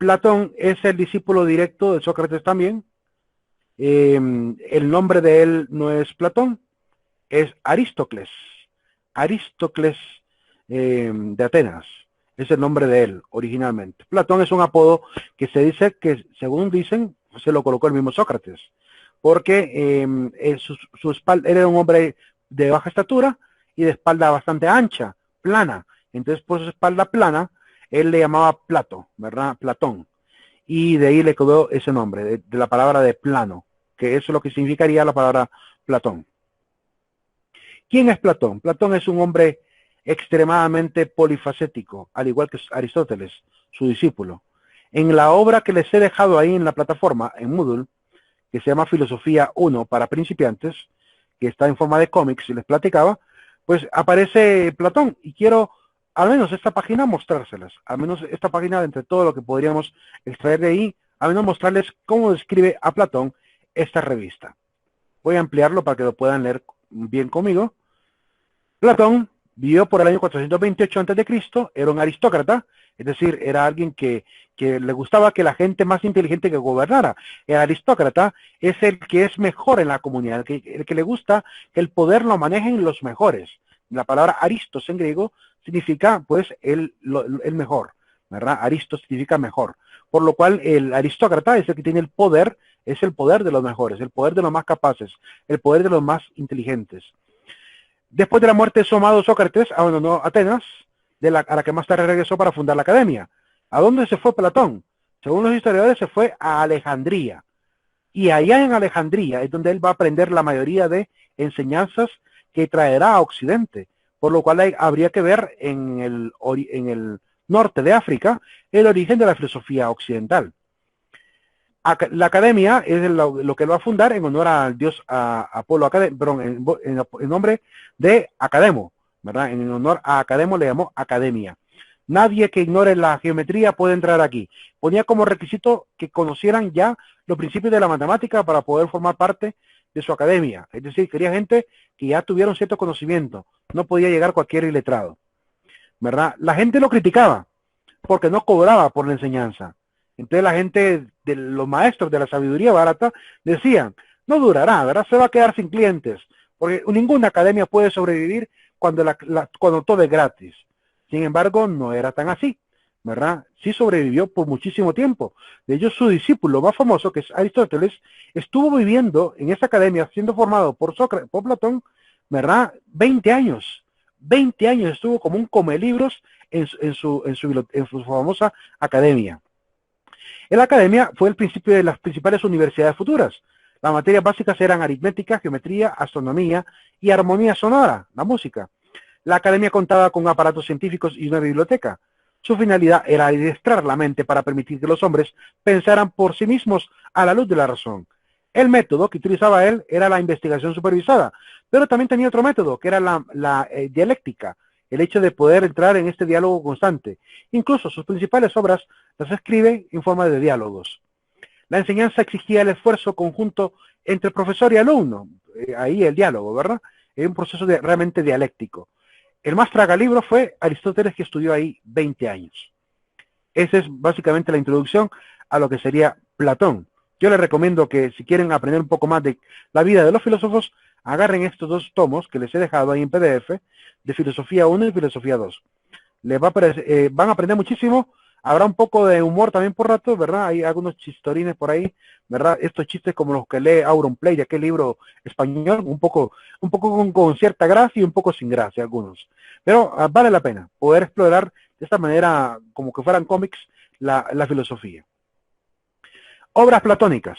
Platón es el discípulo directo de Sócrates también. El nombre de él no es Platón, es Aristócles. Aristócles de Atenas. Es el nombre de él originalmente. Platón es un apodo que se dice que, según dicen, se lo colocó el mismo Sócrates. Porque su espalda, era un hombre de baja estatura y de espalda bastante ancha, plana. Entonces, por su espalda plana, él le llamaba Plato, ¿verdad? Platón. Y de ahí le quedó ese nombre, de la palabra de plano, que eso es lo que significaría la palabra Platón. ¿Quién es Platón? Platón es un hombre extremadamente polifacético, al igual que Aristóteles, su discípulo. En la obra que les he dejado ahí en la plataforma, en Moodle, que se llama Filosofía 1 para principiantes, que está en forma de cómics y les platicaba, pues aparece Platón y quiero al menos esta página mostrárselas, al menos esta página de entre todo lo que podríamos extraer de ahí, al menos mostrarles cómo describe a Platón esta revista. Voy a ampliarlo para que lo puedan leer bien conmigo. Platón vivió por el año 428 a.C., era un aristócrata, es decir, era alguien que le gustaba que la gente más inteligente que gobernara. El aristócrata es el que es mejor en la comunidad, el que le gusta que el poder lo manejen los mejores. La palabra aristos en griego significa, pues, el mejor, ¿verdad? Aristos significa mejor. Por lo cual, el aristócrata es el que tiene el poder, es el poder de los mejores, el poder de los más capaces, el poder de los más inteligentes. Después de la muerte de su amado Sócrates, abandonó Atenas, a la que más tarde regresó para fundar la academia. ¿A dónde se fue Platón? Según los historiadores, se fue a Alejandría. Y allá en Alejandría es donde él va a aprender la mayoría de enseñanzas que traerá a Occidente. Por lo cual habría que ver en el norte de África el origen de la filosofía occidental. La academia es lo que él va a fundar en honor al dios Apolo, perdón, en nombre de Academo, ¿verdad? En honor a Academo le llamó academia. Nadie que ignore la geometría puede entrar aquí. Ponía como requisito que conocieran ya los principios de la matemática para poder formar parte de su academia. Es decir, quería gente que ya tuviera un cierto conocimiento. No podía llegar cualquier iletrado, ¿verdad? La gente lo criticaba porque no cobraba por la enseñanza. Entonces la gente, de los maestros de la sabiduría barata, decían, no durará, ¿verdad? Se va a quedar sin clientes, porque ninguna academia puede sobrevivir cuando todo es gratis. Sin embargo, no era tan así, ¿verdad? Sí sobrevivió por muchísimo tiempo. De hecho, su discípulo más famoso, que es Aristóteles, estuvo viviendo en esa academia, siendo formado por Platón, ¿verdad? 20 años. 20 años estuvo como un comelibros en su famosa academia. En la academia fue el principio de las principales universidades futuras. Las materias básicas eran aritmética, geometría, astronomía y armonía sonora, la música. La academia contaba con aparatos científicos y una biblioteca. Su finalidad era adiestrar la mente para permitir que los hombres pensaran por sí mismos a la luz de la razón. El método que utilizaba él era la investigación supervisada, pero también tenía otro método, que era la dialéctica, el hecho de poder entrar en este diálogo constante. Incluso sus principales obras las escribe en forma de diálogos. La enseñanza exigía el esfuerzo conjunto entre profesor y alumno, ahí el diálogo, ¿verdad? Es un proceso realmente dialéctico. El más tragalibro fue Aristóteles, que estudió ahí 20 años. Esa es básicamente la introducción a lo que sería Platón. Yo les recomiendo que si quieren aprender un poco más de la vida de los filósofos, agarren estos dos tomos que les he dejado ahí en PDF, de Filosofía 1 y Filosofía 2. Van a aprender muchísimo, habrá un poco de humor también por rato, ¿verdad? Hay algunos chistorines por ahí, ¿verdad? Estos chistes como los que lee Auronplay de aquel libro español, un poco con cierta gracia y un poco sin gracia algunos. Pero vale la pena poder explorar de esta manera, como que fueran cómics, la filosofía. Obras platónicas.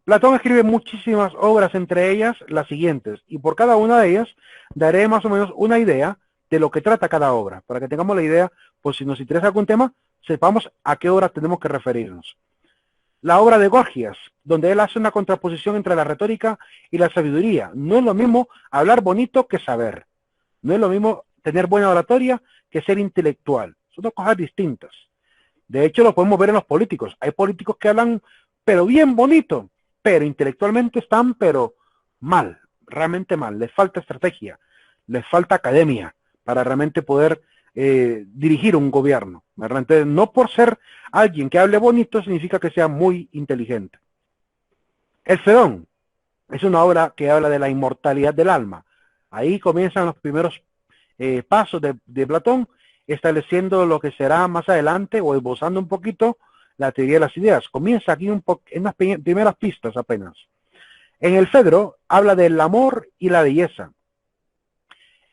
Platón escribe muchísimas obras, entre ellas las siguientes, y por cada una de ellas daré más o menos una idea de lo que trata cada obra, para que tengamos la idea, pues si nos interesa algún tema, sepamos a qué obra tenemos que referirnos. La obra de Gorgias, donde él hace una contraposición entre la retórica y la sabiduría. No es lo mismo hablar bonito que saber. No es lo mismo tener buena oratoria que ser intelectual. Son dos cosas distintas. De hecho, lo podemos ver en los políticos. Hay políticos que hablan, pero bien bonito, pero intelectualmente están, pero mal, realmente mal. Les falta estrategia, les falta academia para realmente poder dirigir un gobierno, ¿verdad? Entonces, no por ser Alguien que hable bonito significa que sea muy inteligente. El Fedón es una obra que habla de la inmortalidad del alma. Ahí comienzan los primeros pasos de Platón, estableciendo lo que será más adelante o esbozando un poquito la teoría de las ideas. Comienza aquí en unas primeras pistas apenas. En el Fedro habla del amor y la belleza.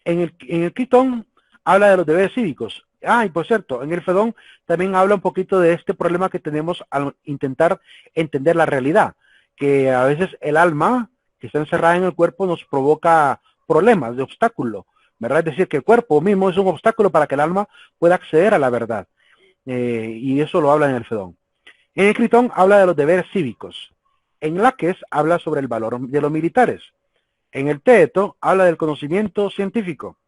En el Critón habla de los deberes cívicos. Y por cierto, en el Fedón también habla un poquito de este problema que tenemos al intentar entender la realidad, que a veces el alma que está encerrada en el cuerpo nos provoca problemas de obstáculo, ¿verdad? Es decir, que el cuerpo mismo es un obstáculo para que el alma pueda acceder a la verdad. Y eso lo habla en el Fedón. En el Critón habla de los deberes cívicos. En Laques habla sobre el valor de los militares. En el Teeto habla del conocimiento científico.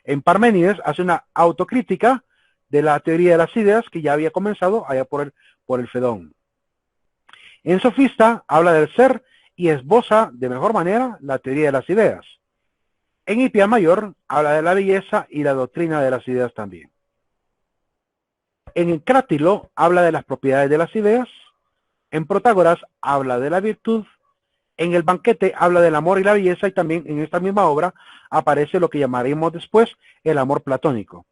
En Parménides hace una autocrítica de la teoría de las ideas que ya había comenzado allá por el Fedón. En Sofista habla del ser y esboza de mejor manera la teoría de las ideas. En Hipias Mayor habla de la belleza y la doctrina de las ideas también. En el Crátilo habla de las propiedades de las ideas. En Protágoras habla de la virtud. En el Banquete habla del amor y la belleza, y también en esta misma obra aparece lo que llamaremos después el amor platónico.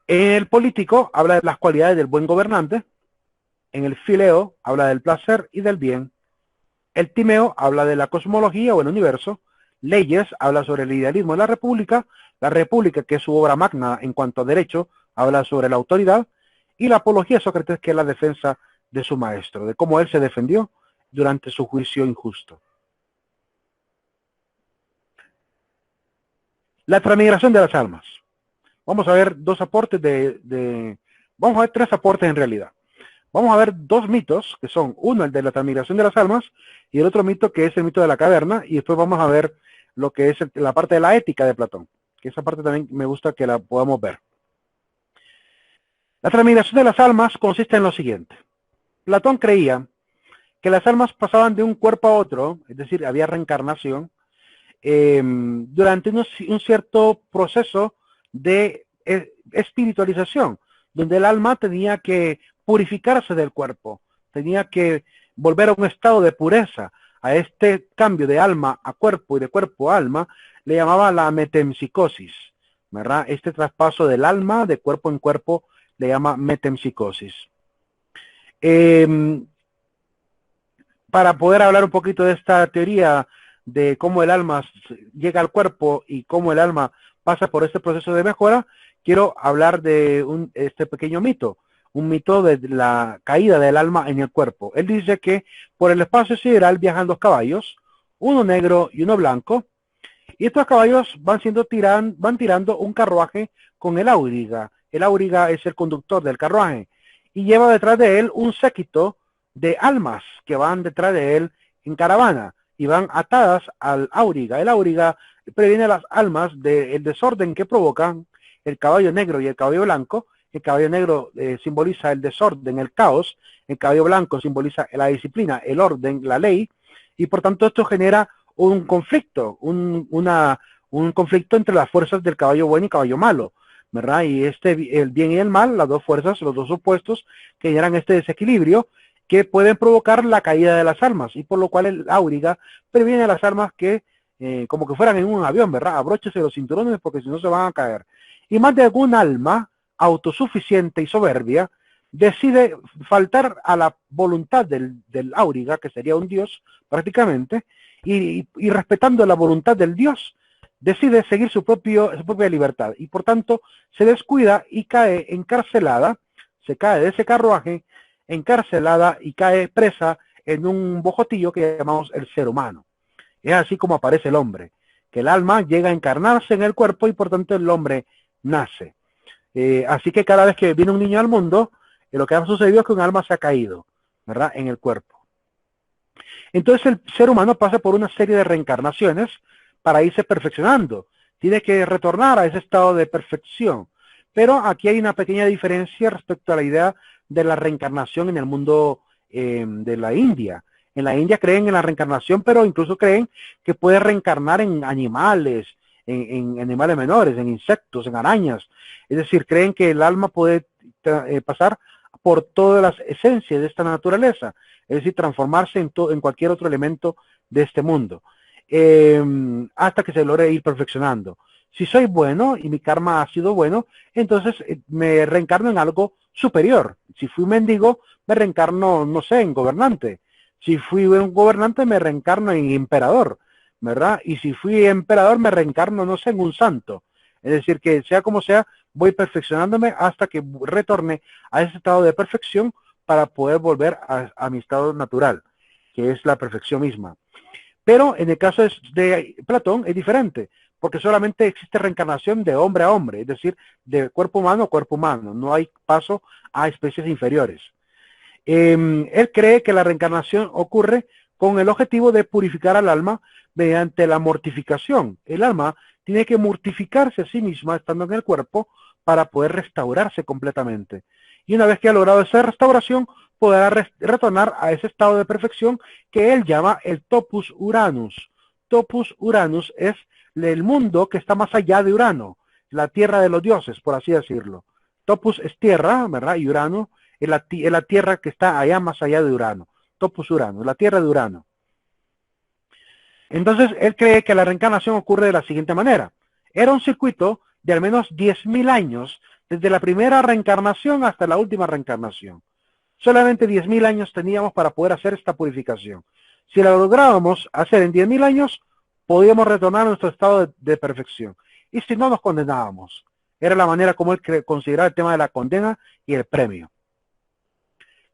En el Político habla de las cualidades del buen gobernante. En el Fileo habla del placer y del bien. El Timeo habla de la cosmología o el universo. Leyes habla sobre el idealismo de la República que es su obra magna en cuanto a derecho, habla sobre la autoridad. Y la Apología de Sócrates, que es la defensa de su maestro, de cómo él se defendió durante su juicio injusto. La transmigración de las almas. Vamos a ver dos aportes vamos a ver tres aportes en realidad. Vamos a ver dos mitos, que son uno el de la transmigración de las almas y el otro mito que es el mito de la caverna, y después vamos a ver lo que es la parte de la ética de Platón, que esa parte también me gusta que la podamos ver. La transmigración de las almas consiste en lo siguiente. Platón creía que las almas pasaban de un cuerpo a otro, es decir, había reencarnación, durante un cierto proceso de espiritualización, donde el alma tenía que purificarse del cuerpo, tenía que volver a un estado de pureza. A este cambio de alma a cuerpo y de cuerpo a alma le llamaba la metempsicosis, ¿verdad? Este traspaso del alma de cuerpo en cuerpo le llama metempsicosis. Para poder hablar un poquito de esta teoría de cómo el alma llega al cuerpo y cómo el alma pasa por este proceso de mejora, quiero hablar de este pequeño mito, un mito de la caída del alma en el cuerpo. Él dice que por el espacio sideral viajan dos caballos, uno negro y uno blanco, y estos caballos van tirando un carruaje con el auriga. El auriga es el conductor del carruaje y lleva detrás de él un séquito de almas que van detrás de él en caravana y van atadas al auriga. El auriga previene a las almas del desorden que provocan el caballo negro y el caballo blanco. El caballo negro simboliza el desorden, el caos. El caballo blanco simboliza la disciplina, el orden, la ley. Y por tanto esto genera un conflicto, un conflicto entre las fuerzas del caballo bueno y caballo malo, ¿verdad? Y el bien y el mal, las dos fuerzas, los dos opuestos, que generan este desequilibrio, que pueden provocar la caída de las almas, y por lo cual el auriga previene a las almas que, como que fueran en un avión, ¿verdad? Abróchese los cinturones porque si no se van a caer. Y más de algún alma autosuficiente y soberbia decide faltar a la voluntad del auriga, que sería un dios prácticamente, y respetando la voluntad del dios, decide seguir su propia libertad, y por tanto se descuida y cae encarcelada, se cae de ese carruaje, encarcelada y cae presa en un bojotillo que llamamos el ser humano. Es así como aparece el hombre, que el alma llega a encarnarse en el cuerpo y por tanto el hombre nace. Así que cada vez que viene un niño al mundo, lo que ha sucedido es que un alma se ha caído, ¿verdad?, en el cuerpo. Entonces el ser humano pasa por una serie de reencarnaciones para irse perfeccionando. Tiene que retornar a ese estado de perfección. Pero aquí hay una pequeña diferencia respecto a la idea de la reencarnación en el mundo de la India. En la India creen en la reencarnación, pero incluso creen que puede reencarnar en animales, en animales menores, en insectos, en arañas. Es decir, creen que el alma puede pasar por todas las esencias de esta naturaleza, es decir, transformarse en cualquier otro elemento de este mundo, hasta que se logre ir perfeccionando. Si soy bueno y mi karma ha sido bueno, entonces me reencarno en algo superior. Si fui mendigo, me reencarno, no sé, en gobernante. Si fui un gobernante, me reencarno en emperador, ¿verdad? Y si fui emperador, me reencarno, no sé, en un santo. Es decir, que sea como sea, voy perfeccionándome hasta que retorne a ese estado de perfección para poder volver a mi estado natural, que es la perfección misma. Pero en el caso de Platón es diferente, porque solamente existe reencarnación de hombre a hombre, es decir, de cuerpo humano a cuerpo humano. No hay paso a especies inferiores. Él cree que la reencarnación ocurre con el objetivo de purificar al alma mediante la mortificación. El alma tiene que mortificarse a sí misma estando en el cuerpo para poder restaurarse completamente. Y una vez que ha logrado esa restauración, podrá retornar a ese estado de perfección que él llama el Topus Uranus. Topus Uranus es el mundo que está más allá de Urano, la tierra de los dioses, por así decirlo. Topus es tierra, ¿verdad? Y Urano es la tierra que está allá más allá de Urano. Topus Uranus, la tierra de Urano. Entonces, él cree que la reencarnación ocurre de la siguiente manera. Era un circuito de al menos 10.000 años, desde la primera reencarnación hasta la última reencarnación. Solamente 10.000 años teníamos para poder hacer esta purificación. Si la lográbamos hacer en 10.000 años, podíamos retornar a nuestro estado de perfección. Y si no, nos condenábamos. Era la manera como él consideraba el tema de la condena y el premio.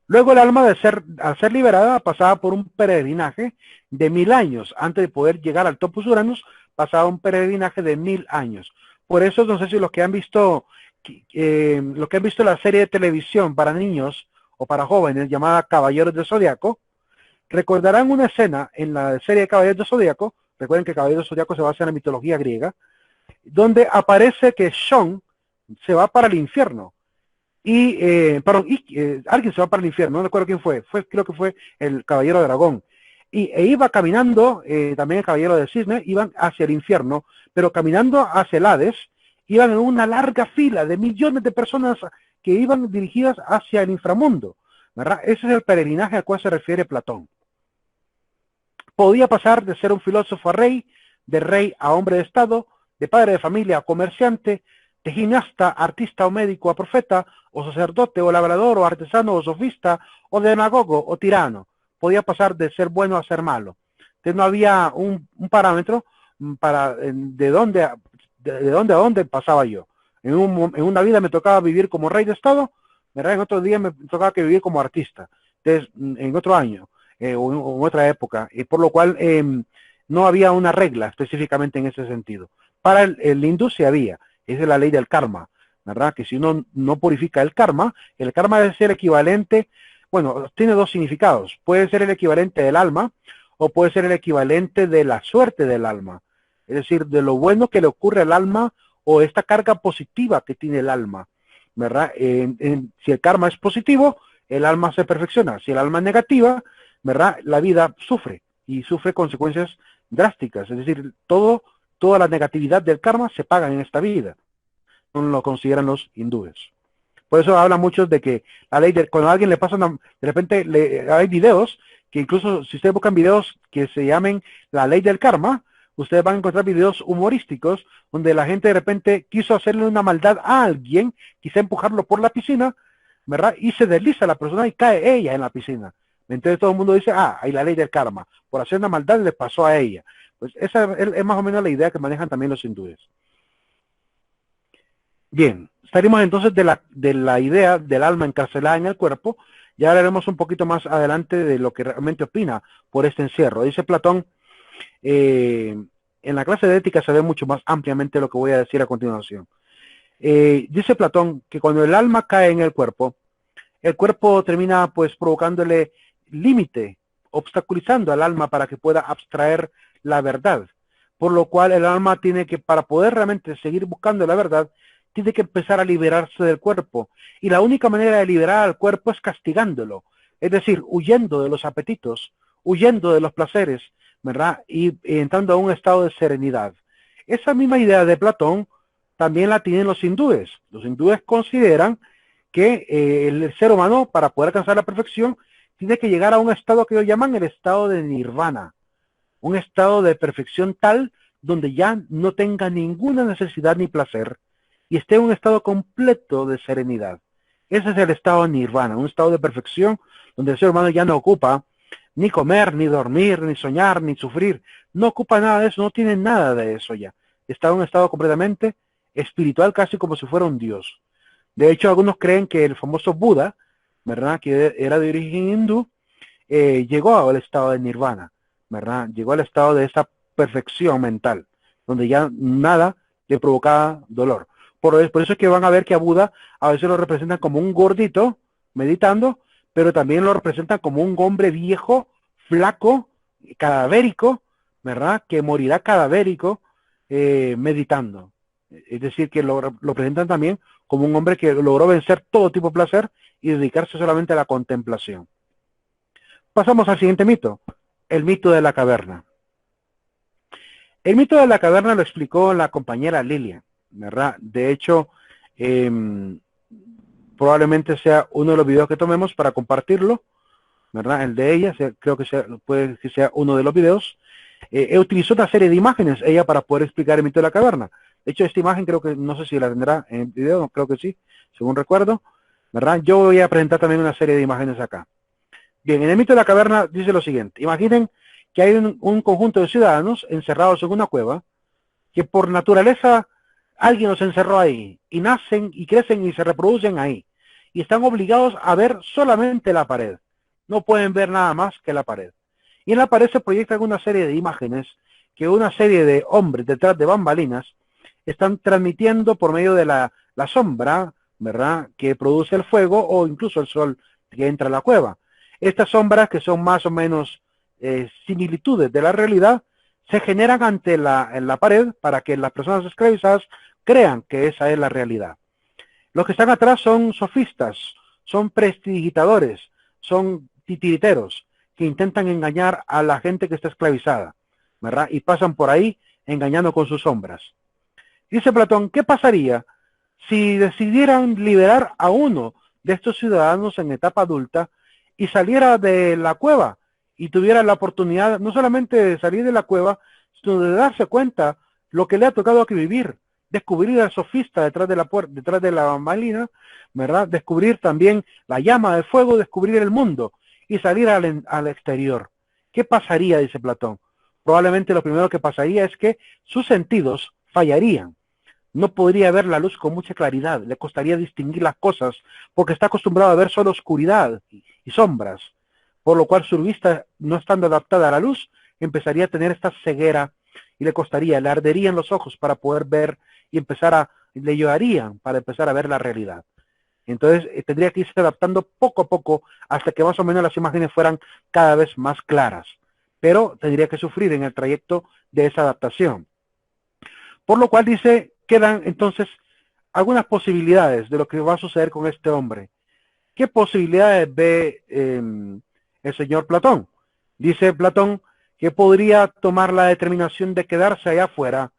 Luego el alma, al ser liberada, pasaba por un peregrinaje de 1.000 años. Antes de poder llegar al Topus Uranus, pasaba un peregrinaje de 1.000 años. Por eso, no sé si los que han visto la serie de televisión para niños o para jóvenes llamada Caballeros del Zodiaco, recordarán una escena en la serie de Caballeros del Zodiaco. Recuerden que Caballeros del Zodiaco se basa en la mitología griega, donde aparece que Sean se va para el infierno. Alguien se va para el infierno, no recuerdo quién fue, creo que fue el Caballero de Dragón. E iba caminando, también el Caballero de Cisne, iban hacia el infierno, pero caminando hacia el Hades, iban en una larga fila de millones de personas que iban dirigidas hacia el inframundo, ¿verdad? Ese es el peregrinaje al cual se refiere Platón. Podía pasar de ser un filósofo a rey, de rey a hombre de estado, de padre de familia a comerciante, de gimnasta, artista o médico a profeta, o sacerdote, o labrador, o artesano, o sofista, o demagogo, o tirano. Podía pasar de ser bueno a ser malo. Entonces no había un parámetro para de dónde a dónde pasaba yo. En una vida me tocaba vivir como rey de estado, ¿verdad? En otro día me tocaba que vivir como artista. Entonces, en otro año, o en otra época, por lo cual no había una regla específicamente en ese sentido. Para el hindú sí había. Esa es la ley del karma, ¿verdad? Que si uno no purifica el karma debe ser equivalente, bueno, tiene dos significados. Puede ser el equivalente del alma o puede ser el equivalente de la suerte del alma. Es decir, de lo bueno que le ocurre al alma o esta carga positiva que tiene el alma, ¿verdad? Si el karma es positivo, el alma se perfecciona. Si el alma es negativa, ¿verdad? La vida sufre y sufre consecuencias drásticas. Es decir, toda la negatividad del karma se paga en esta vida. No lo consideran los hindúes. Por eso hablan muchos de que la ley cuando a alguien le pasa de repente hay videos que incluso si ustedes buscan videos que se llamen la ley del karma, ustedes van a encontrar videos humorísticos donde la gente de repente quiso hacerle una maldad a alguien, quizá empujarlo por la piscina, ¿verdad? Y se desliza la persona y cae ella en la piscina. Entonces todo el mundo dice, hay la ley del karma. Por hacer una maldad le pasó a ella. Pues esa es más o menos la idea que manejan también los hindúes. Bien, estaríamos entonces de la idea del alma encarcelada en el cuerpo. Ya hablaremos un poquito más adelante de lo que realmente opina por este encierro. Dice Platón, en la clase de ética se ve mucho más ampliamente lo que voy a decir a continuación. Dice Platón que cuando el alma cae en el cuerpo termina pues provocándole límite, obstaculizando al alma para que pueda abstraer la verdad. Por lo cual el alma tiene que, para poder realmente seguir buscando la verdad, tiene que empezar a liberarse del cuerpo. Y la única manera de liberar al cuerpo es castigándolo. Es decir, huyendo de los apetitos, huyendo de los placeres, ¿verdad? Y entrando a un estado de serenidad. Esa misma idea de Platón también la tienen los hindúes. Los hindúes consideran que el ser humano, para poder alcanzar la perfección, tiene que llegar a un estado que ellos llaman el estado de nirvana, un estado de perfección tal donde ya no tenga ninguna necesidad ni placer y esté en un estado completo de serenidad. Ese es el estado de nirvana, un estado de perfección donde el ser humano ya no ocupa ni comer, ni dormir, ni soñar, ni sufrir. No ocupa nada de eso, no tiene nada de eso ya. Está en un estado completamente espiritual, casi como si fuera un dios. De hecho, algunos creen que el famoso Buda, ¿verdad?, que era de origen hindú, llegó al estado de nirvana, ¿verdad? Llegó al estado de esa perfección mental, donde ya nada le provocaba dolor. Por eso es que van a ver que a Buda a veces lo representan como un gordito meditando, pero también lo representan como un hombre viejo, flaco, cadavérico, ¿verdad? Que morirá cadavérico meditando. Es decir, que lo presentan también como un hombre que logró vencer todo tipo de placer y dedicarse solamente a la contemplación. Pasamos al siguiente mito, el mito de la caverna. El mito de la caverna lo explicó la compañera Lilia, ¿verdad? De hecho, probablemente sea uno de los videos que tomemos para compartirlo, ¿verdad? El de ella, creo que puede que sea uno de los videos. Utilizó una serie de imágenes ella para poder explicar el mito de la caverna. De hecho, esta imagen creo que, no sé si la tendrá en el video, creo que sí, según recuerdo, ¿verdad? Yo voy a presentar también una serie de imágenes acá. Bien, en el mito de la caverna dice lo siguiente. Imaginen que hay un conjunto de ciudadanos encerrados en una cueva, que por naturaleza alguien los encerró ahí, y nacen y crecen y se reproducen ahí, y están obligados a ver solamente la pared. No pueden ver nada más que la pared. Y en la pared se proyectan una serie de imágenes que una serie de hombres detrás de bambalinas están transmitiendo por medio de la sombra, ¿verdad?, que produce el fuego o incluso el sol que entra a la cueva. Estas sombras, que son más o menos similitudes de la realidad, se generan en la pared para que las personas esclavizadas crean que esa es la realidad. Los que están atrás son sofistas, son prestidigitadores, son titiriteros, que intentan engañar a la gente que está esclavizada, ¿verdad? Y pasan por ahí engañando con sus sombras. Dice Platón, ¿qué pasaría si decidieran liberar a uno de estos ciudadanos en etapa adulta y saliera de la cueva y tuviera la oportunidad no solamente de salir de la cueva, sino de darse cuenta lo que le ha tocado que vivir, descubrir al sofista detrás de la puerta, detrás de la bambalina, ¿verdad? Descubrir también la llama de fuego, descubrir el mundo y salir al exterior? ¿Qué pasaría? Dice Platón. Probablemente lo primero que pasaría es que sus sentidos fallarían. No podría ver la luz con mucha claridad, le costaría distinguir las cosas, porque está acostumbrado a ver solo oscuridad y sombras, por lo cual su vista, no estando adaptada a la luz, empezaría a tener esta ceguera y le arderían los ojos para poder ver y le llorarían para empezar a ver la realidad. Entonces tendría que irse adaptando poco a poco hasta que más o menos las imágenes fueran cada vez más claras, pero tendría que sufrir en el trayecto de esa adaptación. Por lo cual dice, quedan entonces algunas posibilidades de lo que va a suceder con este hombre. ¿Qué posibilidades ve el señor Platón? Dice Platón que podría tomar la determinación de quedarse allá afuera,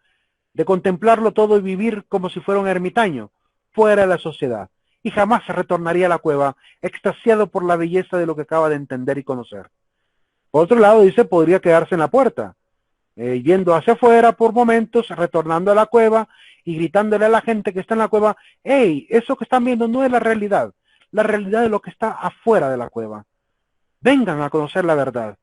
de contemplarlo todo y vivir como si fuera un ermitaño, fuera de la sociedad, y jamás se retornaría a la cueva, extasiado por la belleza de lo que acaba de entender y conocer. Por otro lado, dice, podría quedarse en la puerta, yendo hacia afuera por momentos, retornando a la cueva y gritándole a la gente que está en la cueva, hey, eso que están viendo no es la realidad es lo que está afuera de la cueva. Vengan a conocer la verdad.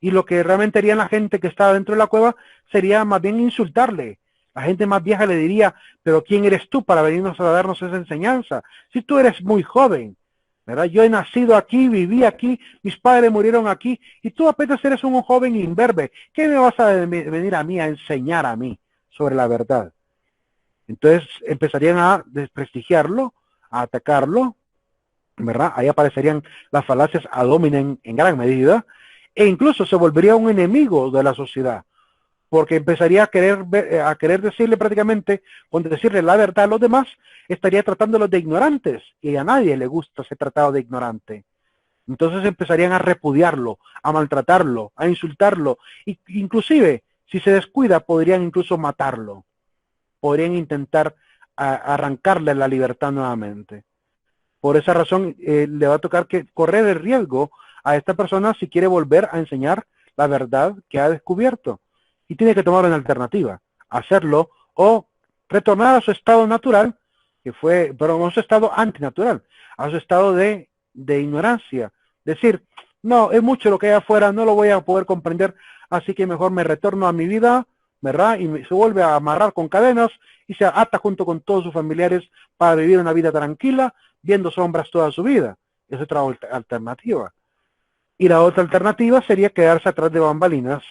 Y lo que realmente haría la gente que está dentro de la cueva sería más bien insultarle. La gente más vieja le diría, pero ¿quién eres tú para venirnos a darnos esa enseñanza? Si tú eres muy joven, ¿verdad? Yo he nacido aquí, viví aquí, mis padres murieron aquí, y tú apenas eres un joven imberbe. ¿Qué me vas a venir a mí a enseñar a mí sobre la verdad? Entonces empezarían a desprestigiarlo, a atacarlo, ¿verdad? Ahí aparecerían las falacias ad hominem en gran medida, e incluso se volvería un enemigo de la sociedad, porque empezaría a querer decirle prácticamente, con decirle la verdad a los demás, estaría tratándolos de ignorantes, y a nadie le gusta ser tratado de ignorante. Entonces empezarían a repudiarlo, a maltratarlo, a insultarlo, e inclusive, si se descuida, podrían incluso matarlo, podrían intentar arrancarle la libertad nuevamente. Por esa razón le va a tocar que correr el riesgo a esta persona si quiere volver a enseñar la verdad que ha descubierto. Y tiene que tomar una alternativa, hacerlo o retornar a su estado natural, pero no a su estado antinatural, a su estado de ignorancia. Decir, no, es mucho lo que hay afuera, no lo voy a poder comprender, así que mejor me retorno a mi vida, ¿verdad? Y se vuelve a amarrar con cadenas y se ata junto con todos sus familiares para vivir una vida tranquila, viendo sombras toda su vida. Es otra alternativa. Y la otra alternativa sería quedarse atrás de bambalinas,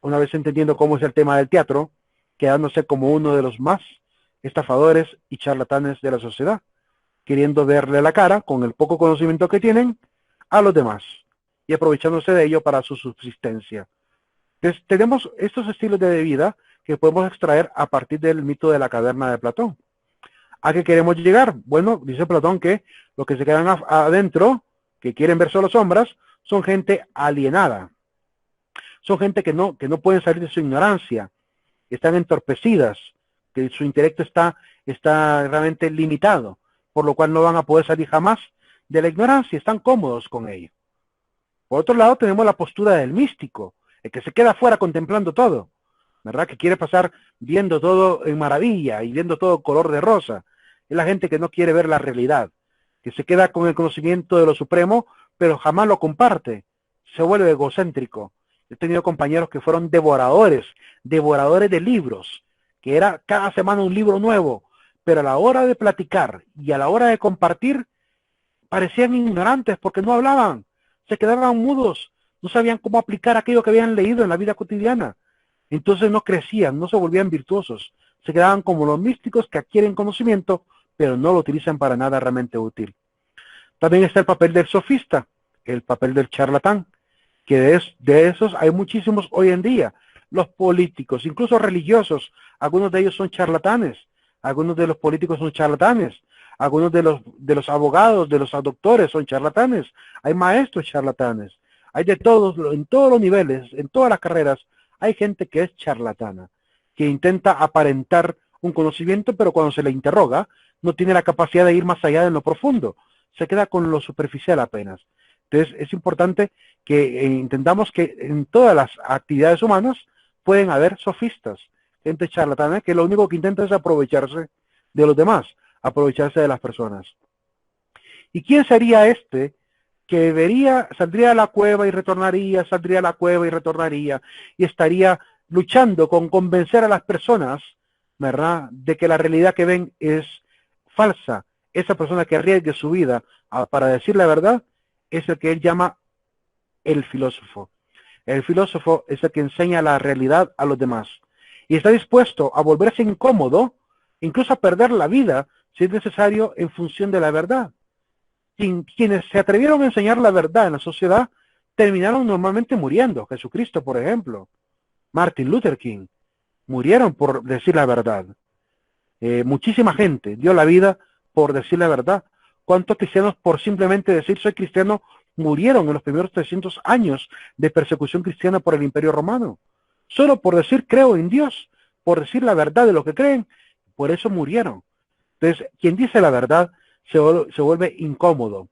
una vez entendiendo cómo es el tema del teatro, quedándose como uno de los más estafadores y charlatanes de la sociedad, queriendo verle la cara, con el poco conocimiento que tienen, a los demás, y aprovechándose de ello para su subsistencia. Entonces, tenemos estos estilos de vida que podemos extraer a partir del mito de la caverna de Platón. ¿A qué queremos llegar? Bueno, dice Platón que los que se quedan adentro, que quieren ver solo sombras, son gente alienada. Son gente que no pueden salir de su ignorancia, están entorpecidas, que su intelecto está realmente limitado, por lo cual no van a poder salir jamás de la ignorancia, están cómodos con ello. Por otro lado, tenemos la postura del místico, el que se queda afuera contemplando todo, ¿verdad? Que quiere pasar viendo todo en maravilla y viendo todo color de rosa. Es la gente que no quiere ver la realidad, que se queda con el conocimiento de lo supremo, pero jamás lo comparte, se vuelve egocéntrico. He tenido compañeros que fueron devoradores de libros, que era cada semana un libro nuevo, pero a la hora de platicar y a la hora de compartir, parecían ignorantes porque no hablaban, se quedaban mudos, no sabían cómo aplicar aquello que habían leído en la vida cotidiana. Entonces no crecían, no se volvían virtuosos, se quedaban como los místicos que adquieren conocimiento, pero no lo utilizan para nada realmente útil. También está el papel del sofista, el papel del charlatán, que de esos hay muchísimos hoy en día. Los políticos, incluso religiosos, algunos de ellos son charlatanes, algunos de los políticos son charlatanes, algunos de los abogados, de los doctores son charlatanes, hay maestros charlatanes, hay de todos, en todos los niveles, en todas las carreras, hay gente que es charlatana, que intenta aparentar un conocimiento, pero cuando se le interroga, no tiene la capacidad de ir más allá de lo profundo, se queda con lo superficial apenas. Entonces es importante que entendamos que en todas las actividades humanas pueden haber sofistas, gente charlatana que lo único que intenta es aprovecharse de los demás, aprovecharse de las personas. ¿Y quién sería este que saldría a la cueva y retornaría, saldría a la cueva y retornaría, y estaría luchando con convencer a las personas, ¿verdad?, de que la realidad que ven es falsa? Esa persona que arriesgue su vida para decir la verdad es el que él llama el filósofo. El filósofo es el que enseña la realidad a los demás y está dispuesto a volverse incómodo, incluso a perder la vida si es necesario en función de la verdad. Quienes se atrevieron a enseñar la verdad en la sociedad terminaron normalmente muriendo. Jesucristo, por ejemplo, Martin Luther King, murieron por decir la verdad. Muchísima gente dio la vida por decir la verdad. ¿Cuántos cristianos por simplemente decir soy cristiano murieron en los primeros 300 años de persecución cristiana por el Imperio Romano? Solo por decir creo en Dios, por decir la verdad de lo que creen, por eso murieron. Entonces, quien dice la verdad se vuelve incómodo,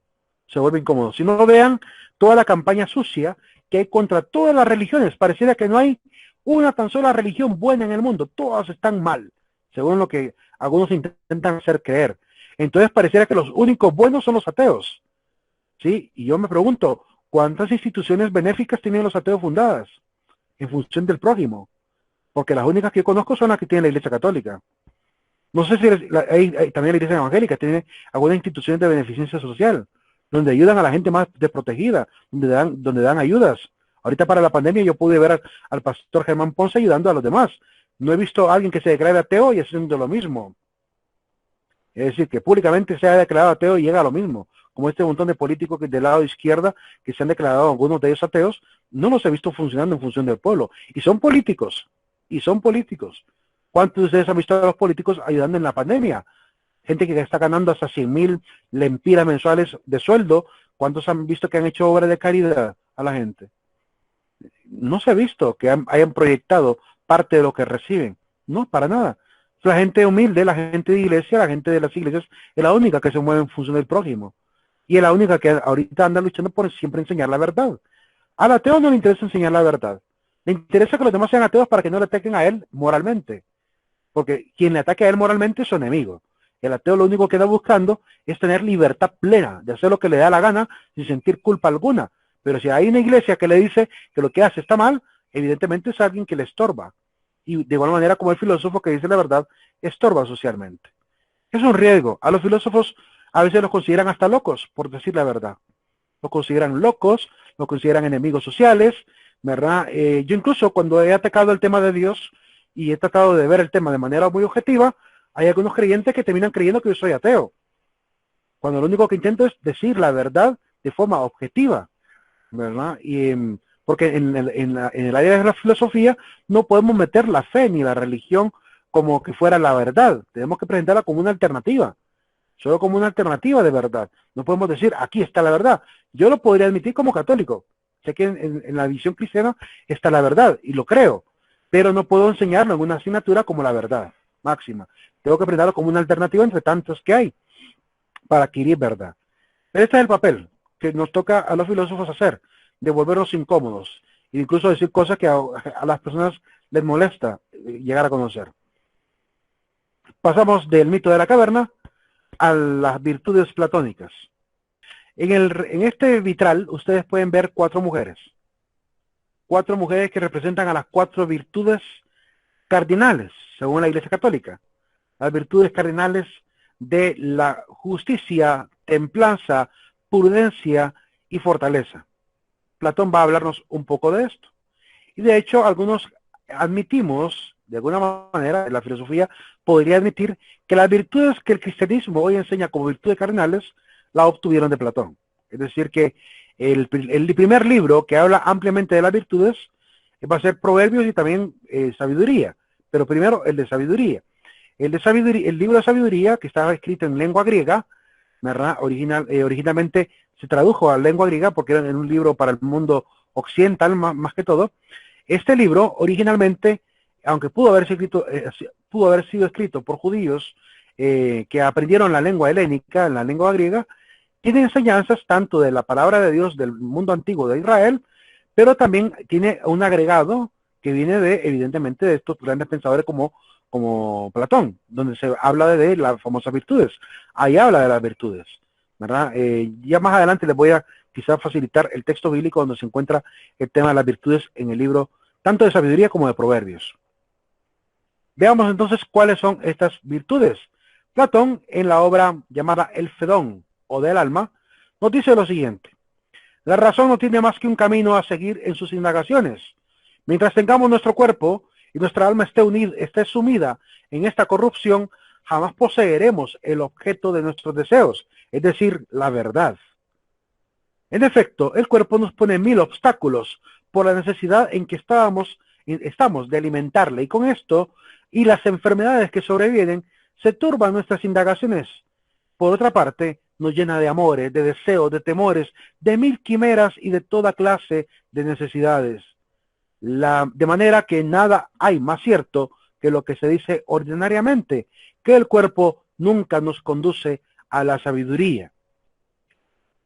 se vuelve incómodo. Si no, vean toda la campaña sucia que hay contra todas las religiones. Pareciera que no hay una tan sola religión buena en el mundo, todas están mal, según lo que algunos intentan hacer creer. Entonces pareciera que los únicos buenos son los ateos, ¿sí? Y yo me pregunto, ¿cuántas instituciones benéficas tienen los ateos fundadas en función del prójimo? Porque las únicas que yo conozco son las que tiene la Iglesia Católica. No sé si también la Iglesia Evangélica tiene algunas instituciones de beneficencia social, donde ayudan a la gente más desprotegida, donde dan ayudas. Ahorita para la pandemia yo pude ver al pastor Germán Ponce ayudando a los demás. No he visto a alguien que se declare ateo y haciendo lo mismo. Es decir, que públicamente se ha declarado ateo y llega a lo mismo. Como este montón de políticos del lado izquierda que se han declarado algunos de ellos ateos, no los he visto funcionando en función del pueblo. Y son políticos. Y son políticos. ¿Cuántos de ustedes han visto a los políticos ayudando en la pandemia? Gente que está ganando hasta 100,000 lempiras mensuales de sueldo. ¿Cuántos han visto que han hecho obras de caridad a la gente? No se ha visto que hayan proyectado parte de lo que reciben. No, para nada. La gente humilde, la gente de iglesia, la gente de las iglesias, es la única que se mueve en función del prójimo. Y es la única que ahorita anda luchando por siempre enseñar la verdad. Al ateo no le interesa enseñar la verdad. Le interesa que los demás sean ateos para que no le ataquen a él moralmente. Porque quien le ataque a él moralmente es su enemigo. El ateo lo único que está buscando es tener libertad plena de hacer lo que le da la gana sin sentir culpa alguna. Pero si hay una iglesia que le dice que lo que hace está mal, evidentemente es alguien que le estorba. Y de igual manera como el filósofo que dice la verdad, estorba socialmente. Es un riesgo. A los filósofos a veces los consideran hasta locos, por decir la verdad. Los consideran locos, los consideran enemigos sociales, ¿verdad? Yo incluso cuando he atacado el tema de Dios y he tratado de ver el tema de manera muy objetiva, hay algunos creyentes que terminan creyendo que yo soy ateo. Cuando lo único que intento es decir la verdad de forma objetiva, ¿verdad? Porque en el área de la filosofía no podemos meter la fe ni la religión como que fuera la verdad. Tenemos que presentarla como una alternativa. Solo como una alternativa de verdad. No podemos decir, aquí está la verdad. Yo lo podría admitir como católico. Sé que en la visión cristiana está la verdad, y lo creo. Pero no puedo enseñarlo en una asignatura como la verdad máxima. Tengo que presentarlo como una alternativa entre tantos que hay para adquirir verdad. Este es el papel que nos toca a los filósofos hacer, de volvernos incómodos, e incluso decir cosas que a las personas les molesta llegar a conocer. Pasamos del mito de la caverna a las virtudes platónicas. En este vitral ustedes pueden ver cuatro mujeres que representan a las cuatro virtudes cardinales, según la Iglesia Católica. Las virtudes cardinales de la justicia, templanza, prudencia y fortaleza. Platón va a hablarnos un poco de esto. Y de hecho, algunos admitimos, de alguna manera, la filosofía podría admitir que las virtudes que el cristianismo hoy enseña como virtudes cardinales, la obtuvieron de Platón. Es decir, que el primer libro que habla ampliamente de las virtudes va a ser Proverbios y también Sabiduría. Pero primero el de Sabiduría. El libro de Sabiduría, que estaba escrito en lengua griega, ¿verdad? Originalmente se tradujo a lengua griega porque era un libro para el mundo occidental más que todo. Este libro originalmente, aunque pudo haber sido escrito por judíos que aprendieron la lengua helénica, la lengua griega, tiene enseñanzas tanto de la palabra de Dios del mundo antiguo de Israel, pero también tiene un agregado que viene evidentemente de estos grandes pensadores como Platón, donde se habla de las famosas virtudes. Ahí habla de las virtudes, ¿verdad? Ya más adelante les voy a quizás facilitar el texto bíblico donde se encuentra el tema de las virtudes en el libro tanto de Sabiduría como de Proverbios. Veamos entonces cuáles son estas virtudes. Platón, en la obra llamada El Fedón o del alma, nos dice lo siguiente: la razón no tiene más que un camino a seguir en sus indagaciones. Mientras tengamos nuestro cuerpo y nuestra alma esté sumida en esta corrupción, jamás poseeremos el objeto de nuestros deseos, es decir, la verdad. En efecto, el cuerpo nos pone 1000 obstáculos por la necesidad en que estamos de alimentarle, y con esto y las enfermedades que sobrevienen, se turban nuestras indagaciones. Por otra parte, nos llena de amores, de deseos, de temores, de 1000 quimeras y de toda clase de necesidades. De manera que nada hay más cierto que lo que se dice ordinariamente, que el cuerpo nunca nos conduce a la sabiduría.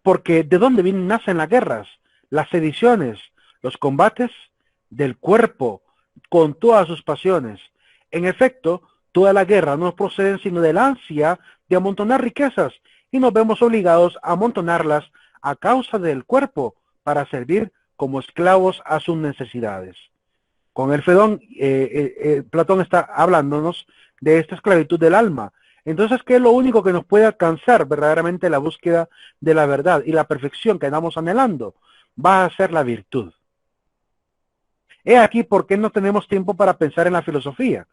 Porque ¿de dónde nacen las guerras, las sediciones, los combates? Del cuerpo, con todas sus pasiones. En efecto, toda la guerra no procede sino de la ansia de amontonar riquezas, y nos vemos obligados a amontonarlas a causa del cuerpo, para servir como esclavos a sus necesidades. Con el Fedón, Platón está hablándonos de esta esclavitud del alma. Entonces, ¿qué es lo único que nos puede alcanzar verdaderamente la búsqueda de la verdad y la perfección que andamos anhelando? Va a ser la virtud. He aquí por qué no tenemos tiempo para pensar en la filosofía.